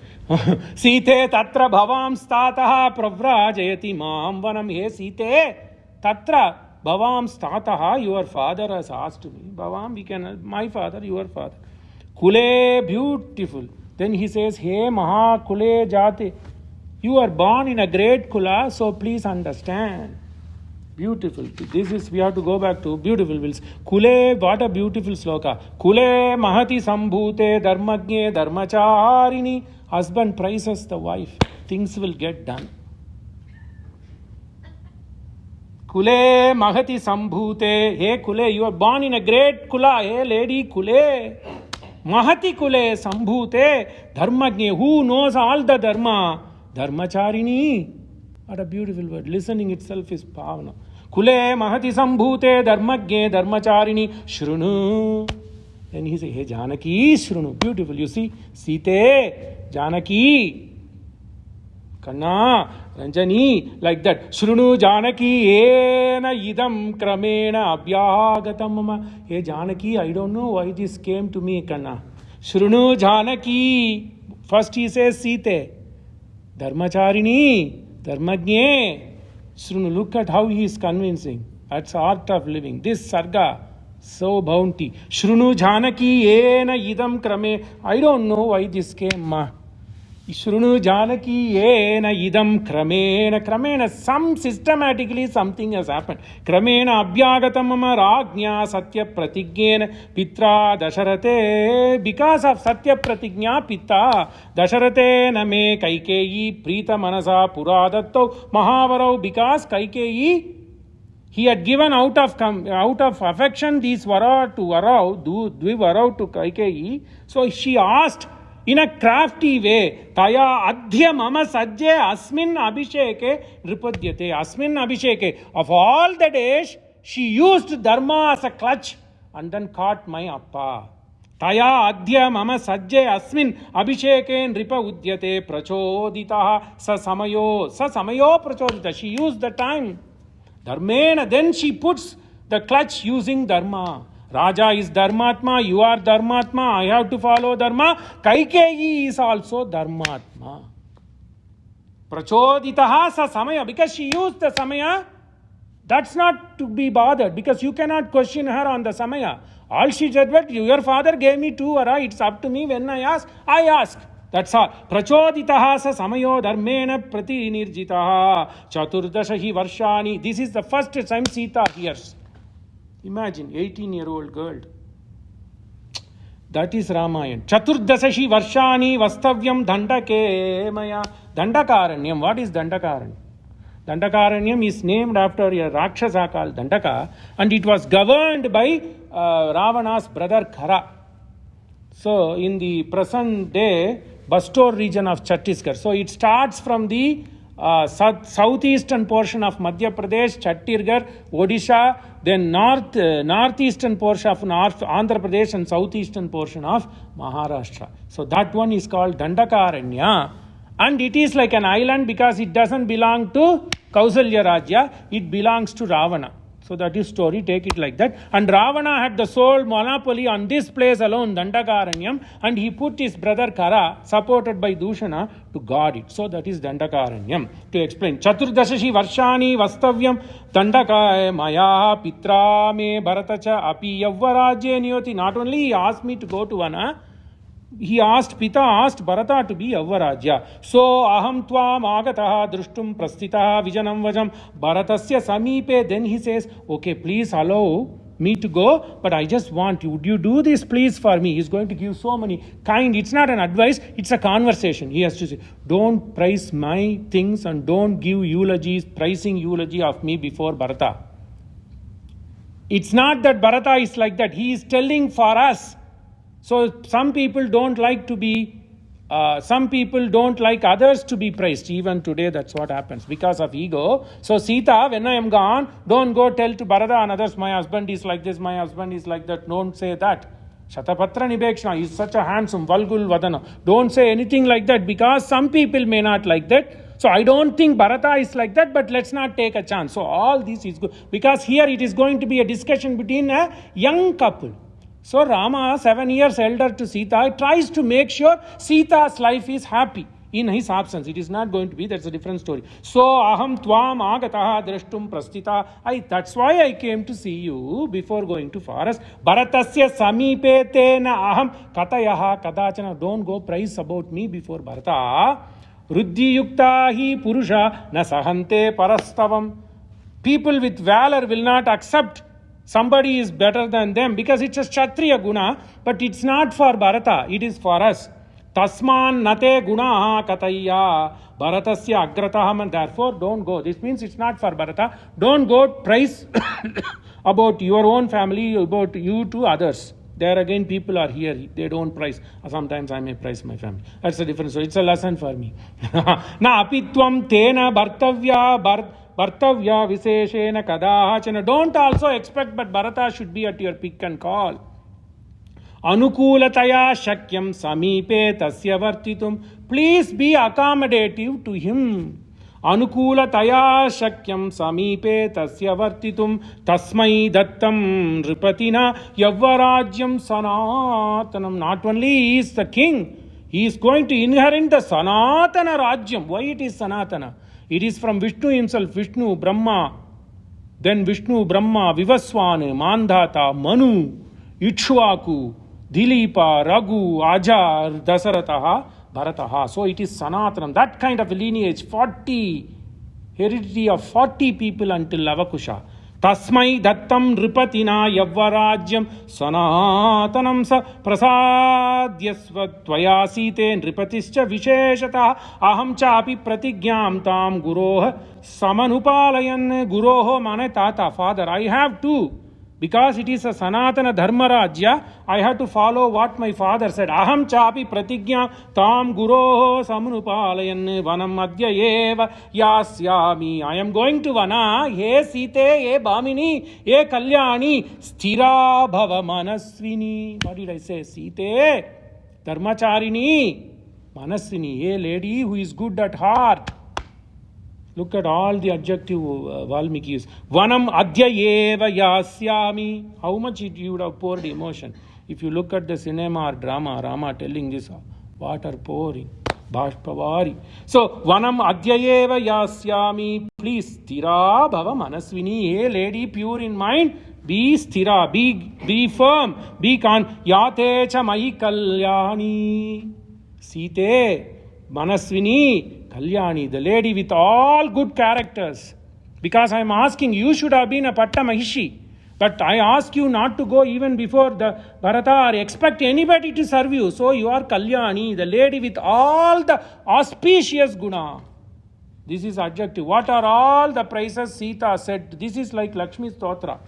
Site tatra bhavam stataha pravrajayati maam vanam. Hey Site, tatra bhavam stataha, your father has asked me. Bhavam, my father, your father. Kule, beautiful. Then he says, hey Maha Kule Jate, you are born in a great Kula, so please understand. Beautiful. This is, we have to go back to beautiful wills. Kule, what a beautiful sloka. Kule mahati sambhute dharmagne dharmacharini. Husband praises the wife. Things will get done. Kule mahati sambhute. Hey Kule, you are born in a great Kula. Hey lady Kule. Mahati Kule sambhute dharmagne. Who knows all the dharma? Dharmacharini. What a beautiful word. Listening itself is pavana. Kule mahati sambhute dharmagye dharmacharini shrunu. Then he says, hey Janaki shrunu. Beautiful. You see, Site, Janaki, Kanna, Ranjani, like that. Shrunu Janaki ena idam kramena abhyagatam mama. Hey Janaki, I don't know why this came to me, Kanna. Shrunu Janaki. First he says Site, Dharmacharini, Dharmagne. Shrunu, look at how he is convincing. That's art of living. This Sarga, so bounty. Shrunu Janaki ena idam krame. I don't know why this came, ma. Shrunu Janaki ena idam kramena. Kramena, some systematically something has happened. Kramena abhyagatam mama rajnya satya pratigena pitra dasharate. Because of satya pratignya pitta dasharate name kaikeyi prita manasa puradattau mahavarau. Because Kaikeyi, he had given out of affection these vara to varau, dvivarau to Kaikeyi. So she asked in a crafty way, Taya adhya mama sajje asmin abhisheke nripadyate. Asmin abhisheke. Of all the days, she used dharma as a clutch and then caught my appa. Taya adhya mama sajje asmin abhisheke nripa udyate prachoditaha sa samayo prachodita. She used the time. Dharmena. Then she puts the clutch using dharma. Raja is Dharmatma, you are Dharmatma, I have to follow Dharma. Kaikeyi is also Dharmatma. Prachoditaha sa samaya. Because she used the samaya, that's not to be bothered. Because you cannot question her on the samaya. All she said was, your father gave me 2 vara, it's up to me when I ask. That's all. Prachoditaha sa samayo dharmena pratinirjitaha chaturdashahi varshani. This is the first time Sita hears. Imagine, 18-year-old girl. That is Ramayana. Chaturdasashi varshani vastavyam dandake maya. Dandakaranyam. What is Dandakaranyam? Dandakaranyam is named after a Rakshasa called Dandaka, and it was governed by Ravana's brother Khara. So, in the present day, Bastor region of Chhattisgarh. So, it starts from the southeastern portion of Madhya Pradesh, Chhattisgarh, Odisha, then northeastern portion of Andhra Pradesh and southeastern portion of Maharashtra. So that one is called Dandakaranya. And it is like an island because it doesn't belong to Kausalya Rajya, it belongs to Ravana. So that is story, take it like that. And Ravana had the sole monopoly on this place alone, Dandakaranyam, and he put his brother Kara, supported by Dushana, to guard it. So that is Dandakaranyam. To explain, Chaturdasashi Varshani Vastavyam Dandaka Maya Pitra Me Bharatacha Api Yavvarajye Niyoti. Not only he asked me to go to Vana, Pita asked Bharata to be Yavvarajya. So aham tvam agataha drushtum prastitaha vijanam vajam Bharatasya samipe. Then he says, okay, please allow me to go, but I just want you, would you do this please for me? He's going to give so many kind, it's not an advice, it's a conversation. He has to say, don't praise my things and don't give praising eulogy of me before Bharata. It's not that Bharata is like that. He is telling for us. So some people don't like others to be praised. Even today, that's what happens because of ego. So Sita, when I am gone, don't go tell to Bharata and others, my husband is like this, my husband is like that. Don't say that. Shatapatra Nibekshna is such a handsome, Valgul Vadana. Don't say anything like that because some people may not like that. So I don't think Bharata is like that, but let's not take a chance. So all this is good. Because here it is going to be a discussion between a young couple. So Rama, 7 years elder to Sita, tries to make sure Sita's life is happy in his absence. It is not going to be, that's a different story. So aham tvam agataha drashtum prastita. That's why I came to see you before going to forest. Bharatasya samipe tena aham katayaha kadachana. Don't go praise about me before Bharata. Ruddhi yukta hi purusha na sahante parastavam. People with valor will not accept somebody is better than them because it's a Kshatriya guna, but it's not for Bharata, it is for us. Tasman nate gunaha kataya Bharatasya agrataham, and therefore don't go. This means it's not for Bharata. Don't go praise about your own family, about you to others. There again, people are here, they don't praise. Sometimes I may praise my family. That's a different story. It's a lesson for me. Na apitvam tena bhartavya visheshena kadachana. Don't also expect, but Bharata should be at your pick and call. Anukulataya shakyam samipe tasya vartitum. Please be accommodative to him. Anukulataya shakyam samipe tasya vartitum tasmai dattam ripatina yavvarajyam sanatanam. Not only he is the king, he is going to inherit the Sanatana Rajyam. Why it is Sanatana? It is from Vishnu himself, Vishnu, Brahma, then Vishnu, Brahma, Vivaswana, Mandhata, Manu, Ikshvaku, Dilipa, Raghu, Ajar, Dasarataha, Bharataha. So it is Sanatanam. That kind of lineage, 40, heredity of 40 people until Lavakusha. Tasmai dattam ripatina yavvarajyam sanatanam sa prasadyasva tvaya site nripatischa visheshata aham chapi pratigyam tam guroh samanupalayan. Guroho mane tata, father. I have to. Because it is a Sanatana Dharma Rajya, I have to follow what my father said. Aham chapi pratigya tam guroho samanupalayan vanam adya eva yasyami. I am going to Vana. He Site, he Bhamini, he Kalyani, sthira bhava manasvini. What did I say? Site, Dharmacharini, Manasvini, a lady who is good at heart. Look at all the adjective Valmiki use. Vanam adya eva yasyami. How much you would have poured emotion. If you look at the cinema or drama, Rama telling this, water pouring, bhashpavari. So, vanam adya eva yasyami. Please, sthira bhava manasvini. Hey lady, pure in mind, be sthira, be firm, be calm. Yate cha mai kalyani. Site, manasvini, Kalyani, the lady with all good characters. Because I am asking, you should have been a Patta Mahishi. But I ask you not to go even before the Bharata or expect anybody to serve you. So you are Kalyani, the lady with all the auspicious guna. This is adjective. What are all the praises Sita said? This is like Lakshmi Stotra.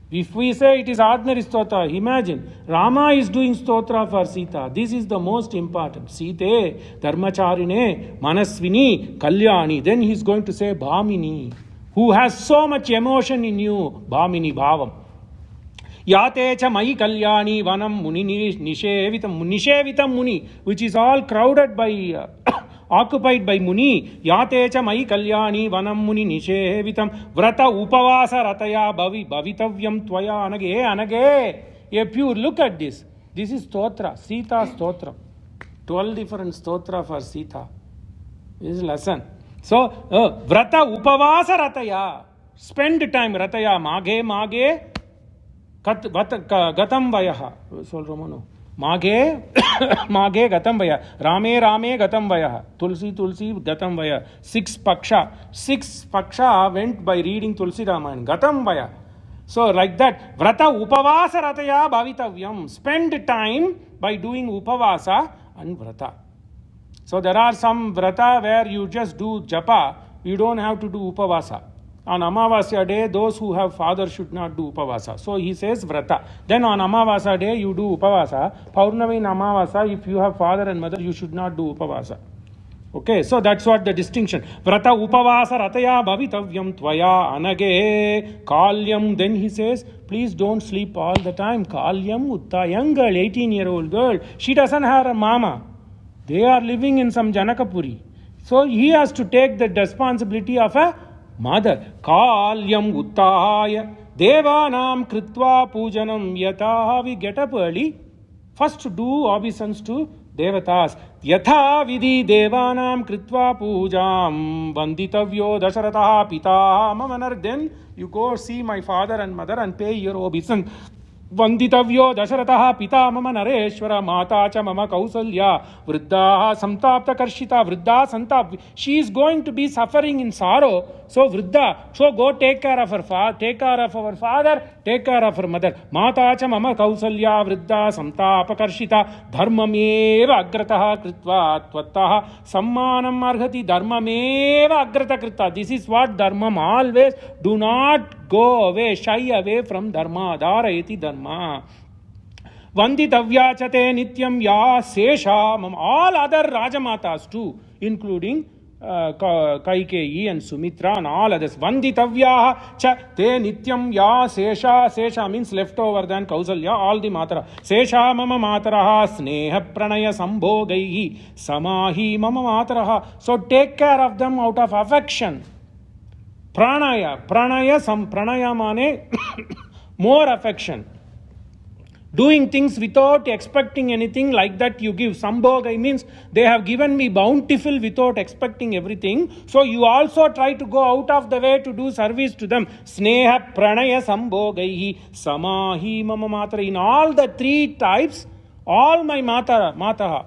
If we say it is ordinary stotra, imagine, Rama is doing stotra for Sita. This is the most important. Site, Dharmacharine, Manasvini, Kalyani. Then he is going to say Bhamini, who has so much emotion in you. Bhamini, Bhavam. Yate cha mai Kalyani, Vanam Muni Nishevitam Muni, which is all crowded by... occupied by Muni. Yate cha mai Kalyani vanam muni nishevitam vrata upavasa rataya bhavitavyam tvaya anage. A pure, look at this. This is stotra, Sita stotra. 12 different stotra for Sita. This is lesson. So, vrata upavasa rataya. Spend time rataya mage gatam vayaha. Solromano. Mage gatam vaya. Rame gatam vaya. Tulsi gatam vaya. 6 paksha went by reading Tulsi Ramayana. Gatam vaya. So like that. Vrata upavasa rataya bhavitavyam. Spend time by doing upavasa and vrata. So there are some vrata where you just do japa. You don't have to do upavasa. On Amavasya day, those who have father should not do Upavasa. So he says Vrata. Then on Amavasa day, you do Upavasa. Paurnami in Amavasa, if you have father and mother, you should not do Upavasa. Okay, so that's what the distinction. Vrata Upavasa Rataya Bhavitavyam Tvaya Anage Kalyam. Then he says, please don't sleep all the time. Kalyam Utta, young girl, 18-year-old girl. She doesn't have a mama. They are living in some Janakapuri. So he has to take the responsibility of a mother. Kalyam uttaya Devanam kritva pujanam yatha. We get up early. First do obeisance to devatas. Yatha vidhi devanam kritva pujam vanditavyo dasarataha pita mamanar. Then you go see my father and mother and pay your obeisance. Vanditavyo dasarataha pita mama nareshwara mata cha mama kausalya vriddha samtapta karshita. Vriddha santap. She is going to be suffering in sorrow. So vriddha. So go take care of her father, take care of our father, take care of her mother. Mata cha mama kausalya vriddha samtapa karshita dharmameva agrataha kritva tvattaha sammanam arhati dharmameva agrata krita. This is what dharmam always. Do not go away, shy away from dharma. Dharayati dharma. Vanditavya chate nityam ya sesha. All other Rajamatas too, including Kaikeyi and Sumitra and all others. Vanditavya cha te nityam ya sesha. Sesha means leftover than Kausalya, all the matara. Sesha mama mataraha sneha pranaya sambhogaihi samahi mama mataraha. So take care of them out of affection. Pranaya mane more affection. Doing things without expecting anything, like that you give. Sambhoga means they have given me bountiful without expecting everything. So you also try to go out of the way to do service to them. Sneha pranaya sambhogaihi samahi mama matara. In all the three types, all my mataha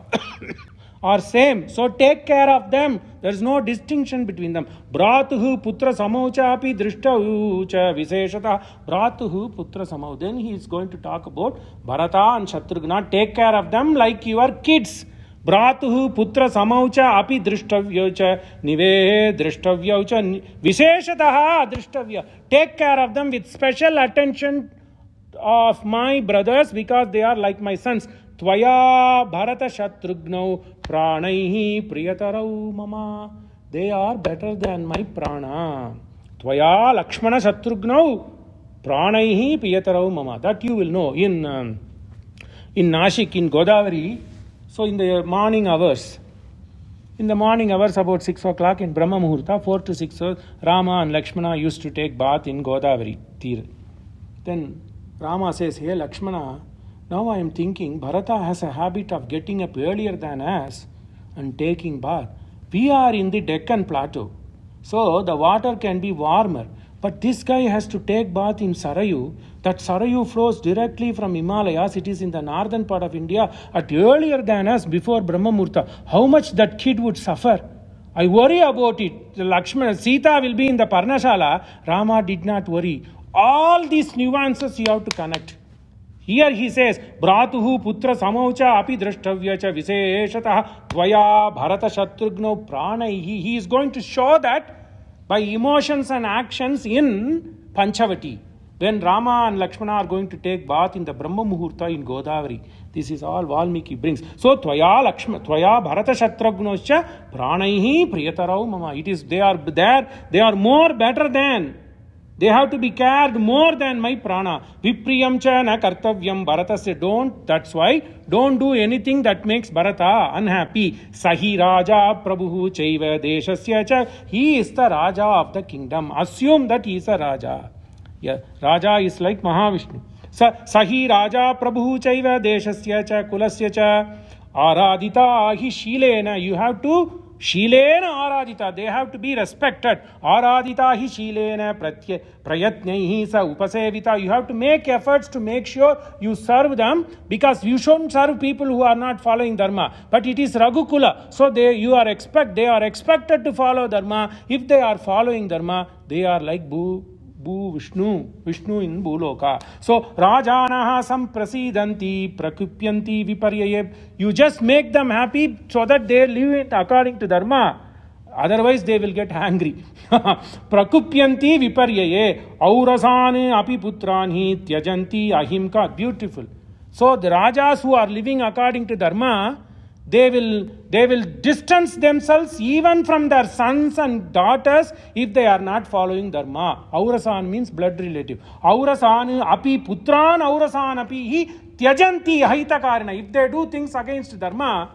are same. So take care of them. There is no distinction between them. Bratuhu putra samaucha api drishtahu cha viseshata. Bratuhu putra samau. Then he is going to talk about Bharata and Shatrughna. Take care of them like your kids. Bratuhu putra samaucha api drishtavyau cha nive drishtavyau cha viseshataha drishtavyau. Take care of them with special attention of my brothers, because they are like my sons. Tvaya bharata shatrugnau pranaihi priyatarau mama. They are better than my prana. Tvaya lakshmana shatrugnau pranaihi priyatarau mama. That you will know in Nashik, in Godavari. So in the morning hours, about 6 o'clock in Brahma Muhurta, 4 to 6, Rama and Lakshmana used to take bath in Godavari Tir. Then Rama says, hey Lakshmana, now I am thinking Bharata has a habit of getting up earlier than us and taking bath. We are in the Deccan plateau, so the water can be warmer. But this guy has to take bath in Sarayu. That Sarayu flows directly from Himalayas. It is in the northern part of India at earlier than us, before Brahma Muhurta. How much that kid would suffer. I worry about it. Lakshmana, Sita will be in the Parnashala. Rama did not worry. All these nuances you have to connect. Here he says, Bratuhu putra samaucha api drashtavyacha viseshatah tvaya bharata shatrughno pranaihi. He is going to show that by emotions and actions in Panchavati. When Rama and Lakshmana are going to take bath in the Brahma Muhurta in Godavari. This is all Valmiki brings. So tvaya bharata shatrughnoscha pranaihi priyatarau mama. It is, they are more better than. They have to be cared more than my prana. Vipriyam cha na kartavyam. Bharata said, that's why, don't do anything that makes Bharata unhappy. Sahi Raja Prabhu Chaiva Deshasya cha. He is the Raja of the kingdom. Assume that he is a Raja. Yeah, Raja is like Mahavishnu. Sahi Raja Prabhu Chaiva Deshasya cha Kulasya cha. Aradita hi Shilena. You have to Shilena aradita, they have to be respected. Aradita hi shilena prayatnaihi sa upasevita. You have to make efforts to make sure you serve them, because you shouldn't serve people who are not following Dharma. But it is Raghukula, so they are expected to follow Dharma. If they are following Dharma, they are like Vishnu in Bhuloka. So Rajanaha samprasidanti prakupyanti viparyaye. You just make them happy so that they live it according to Dharma. Otherwise they will get angry. Prakupyanti viparyaye. Aurasane api putrani tyajanti ahimka. Beautiful. So the Rajas who are living according to Dharma, they will distance themselves even from their sons and daughters if they are not following Dharma. Aurasan means blood relative. Aurasan api putran aurasan api hi tyajanti ahitakarina. If they do things against Dharma,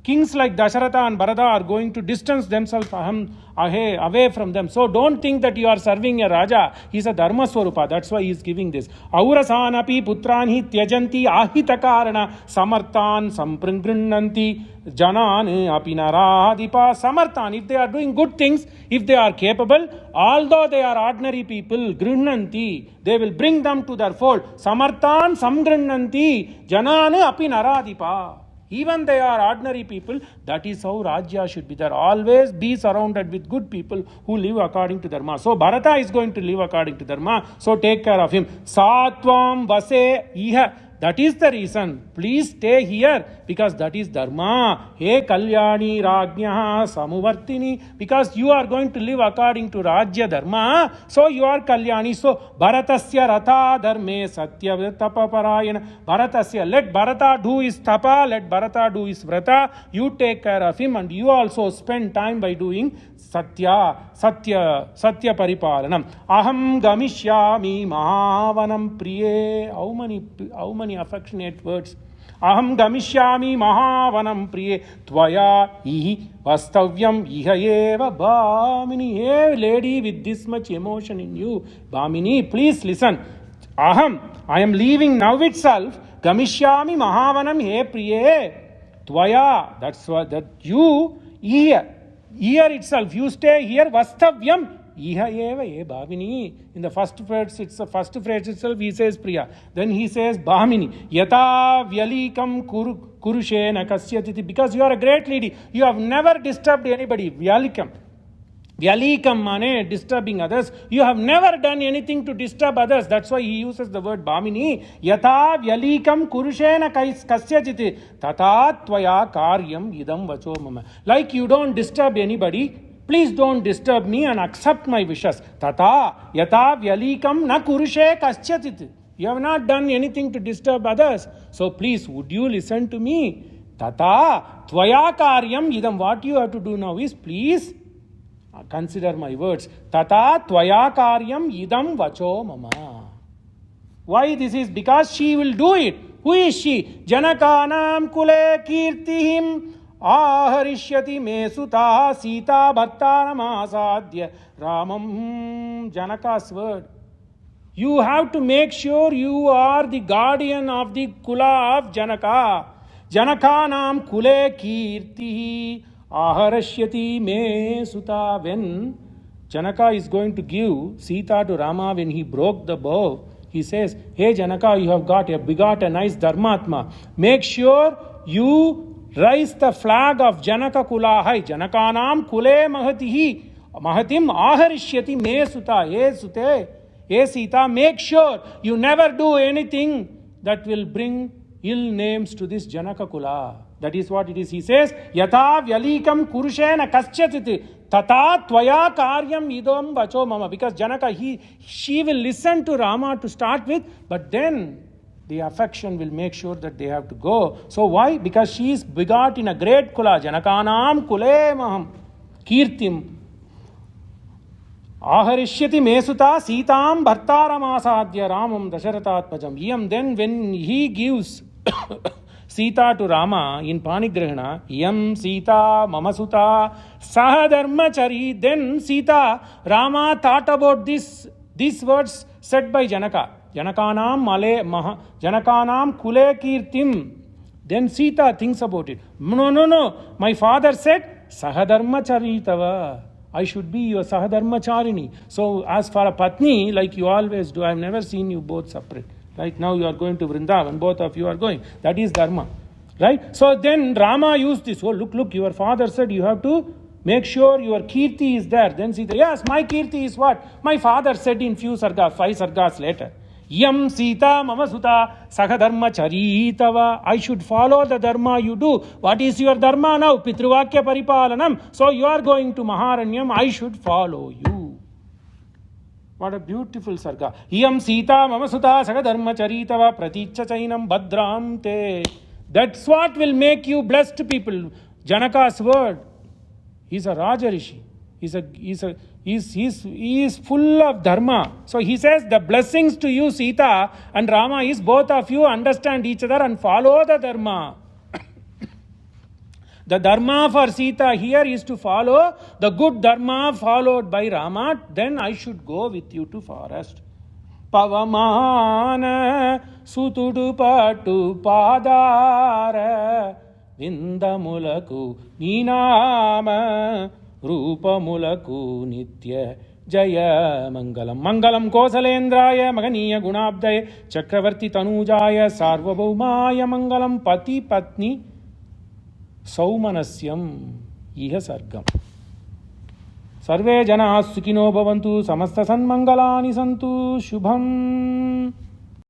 Kings like Dasharatha and Bharata are going to distance themselves away from them. So don't think that you are serving a Raja. He's a Dharma Swarupa. That's why he is giving this. Aurasanapi putranhi tyajanti ahitakarana samartan samprangrinnanti janan apinaradipa. Samartan, if they are doing good things, if they are capable, although they are ordinary people, grinnanti, they will bring them to their fold. Samartan samgrinnanti janan apinaradipa. Even they are ordinary people, that is how Rajya should be there. Always be surrounded with good people who live according to Dharma. So Bharata is going to live according to Dharma. So take care of him. Satvam vase iha. That is the reason. Please stay here because that is Dharma. He Kalyani Rajnya Samuvartini. Because you are going to live according to Rajya Dharma. So you are Kalyani. So Bharatasya Ratha Dharme Satya Tapa Parayana. Bharatasya. Let Bharata do his tapa. Let Bharata do his vrata. You take care of him and you also spend time by doing Satya Paripalanam. Aham Gamishyami Mahavanam Priye. How many affectionate words. Aham Gamishyami Mahavanam Priye. Tvaya ihi vastavyam iha eva Bhamini. Hey lady with this much emotion in you. Bhamini, please listen. Aham, I am leaving now itself. Gamishyami Mahavanam he Priye. Tvaya, that's what that you here itself, you stay here, vastavyam, iha eva e bhavini. In the first phrase, it's the first phrase itself, he says priya. Then he says bhamini. Yata vyalikam kurushena kasyatiti. Because you are a great lady. You have never disturbed anybody. Vyalikam. Vyalikam mane, disturbing others. You have never done anything to disturb others. That's why he uses the word bhamini. Yata vyalikam kurushena kasyajiti tata tvaya karyam idam vacho mama. Like you don't disturb anybody, please don't disturb me and accept my wishes. Tata yata vyalikam na kurushe kasyajiti. You have not done anything to disturb others. So please, would you listen to me? Tata tvaya karyam idam. What you have to do now is, please, consider my words. Tata tvaya karyam idam vacho mama. Why this is? Because she will do it. Who is she? Janakanam kule kirtihim aharishyati me sutta Sita bhattaram asadya Ramam. Janaka's word. You have to make sure you are the guardian of the kula of Janaka. Janakanam kule kirtihi aharashyati me sutta. When Janaka is going to give Sita to Rama, when he broke the bow, he says, hey Janaka, you have begot a nice Dharmatma. Make sure you raise the flag of Janaka Kula. Hai Janakanam Kule Mahatihi Mahatim aharishyati me sutta. Hey Sute, hey Sita, make sure you never do anything that will bring ill names to this Janaka Kula. That is what it is. He says, Yata vyalikam kurushena kaschatiti tata tvaya karyam idam vacho mama. Because Janaka, she will listen to Rama to start with, but then the affection will make sure that they have to go. So why? Because she is begot in a great kula. Janakanam kule maham kirtim aharishyati mesuta Sitam bhartaram asadya Ramam Dasaratatmajam. Iyam. Then when he gives Sita to Rama in Panigrahana, Yam Sita Mamasuta Sahadharmachari. Then Sita, Rama thought about these words said by Janaka. Janakanam Kule Kirtim. Then Sita thinks about it. No. My father said, Sahadharmachari Tava. I should be your Sahadharmacharini. So as for a Patni, like you always do, I have never seen you both separate. Right now you are going to Vrindavan, both of you are going. That is Dharma. Right? So then Rama used this. Oh, look, your father said you have to make sure your Kirti is there. Then Sita, yes, my Kirti is what? My father said in 5 sargas later. Yam Sita Mama Sutta Sakadharma Charitava. I should follow the Dharma you do. What is your Dharma now? Pitruvakya Paripalanam. So you are going to Maharanyam. I should follow you. What a beautiful sarga. Iyam Sita Mama Sutta Sakadharma Charitava Praticha Chainam Bhadram Te. That's what will make you blessed people. Janaka's word. He's a Raja Rishi. He is full of dharma. So he says the blessings to you, Sita and Rama, is both of you understand each other and follow the dharma. The dharma for Sita here is to follow the good dharma followed by Rama. Then I should go with you to forest. Pavamana sutudu patu padara vindamulaku ninama rupamulaku nitya jaya mangalam. Mangalam Kausalendraya Maganiya Gunabdaye Chakravarti Tanujaya Sarvabhaumaya Mangalam Pati Patni Saumanasyam Iha Sargam. Sarve Jana Sukhino Bhavantu Samasta Sanmangalani Santu Shubham.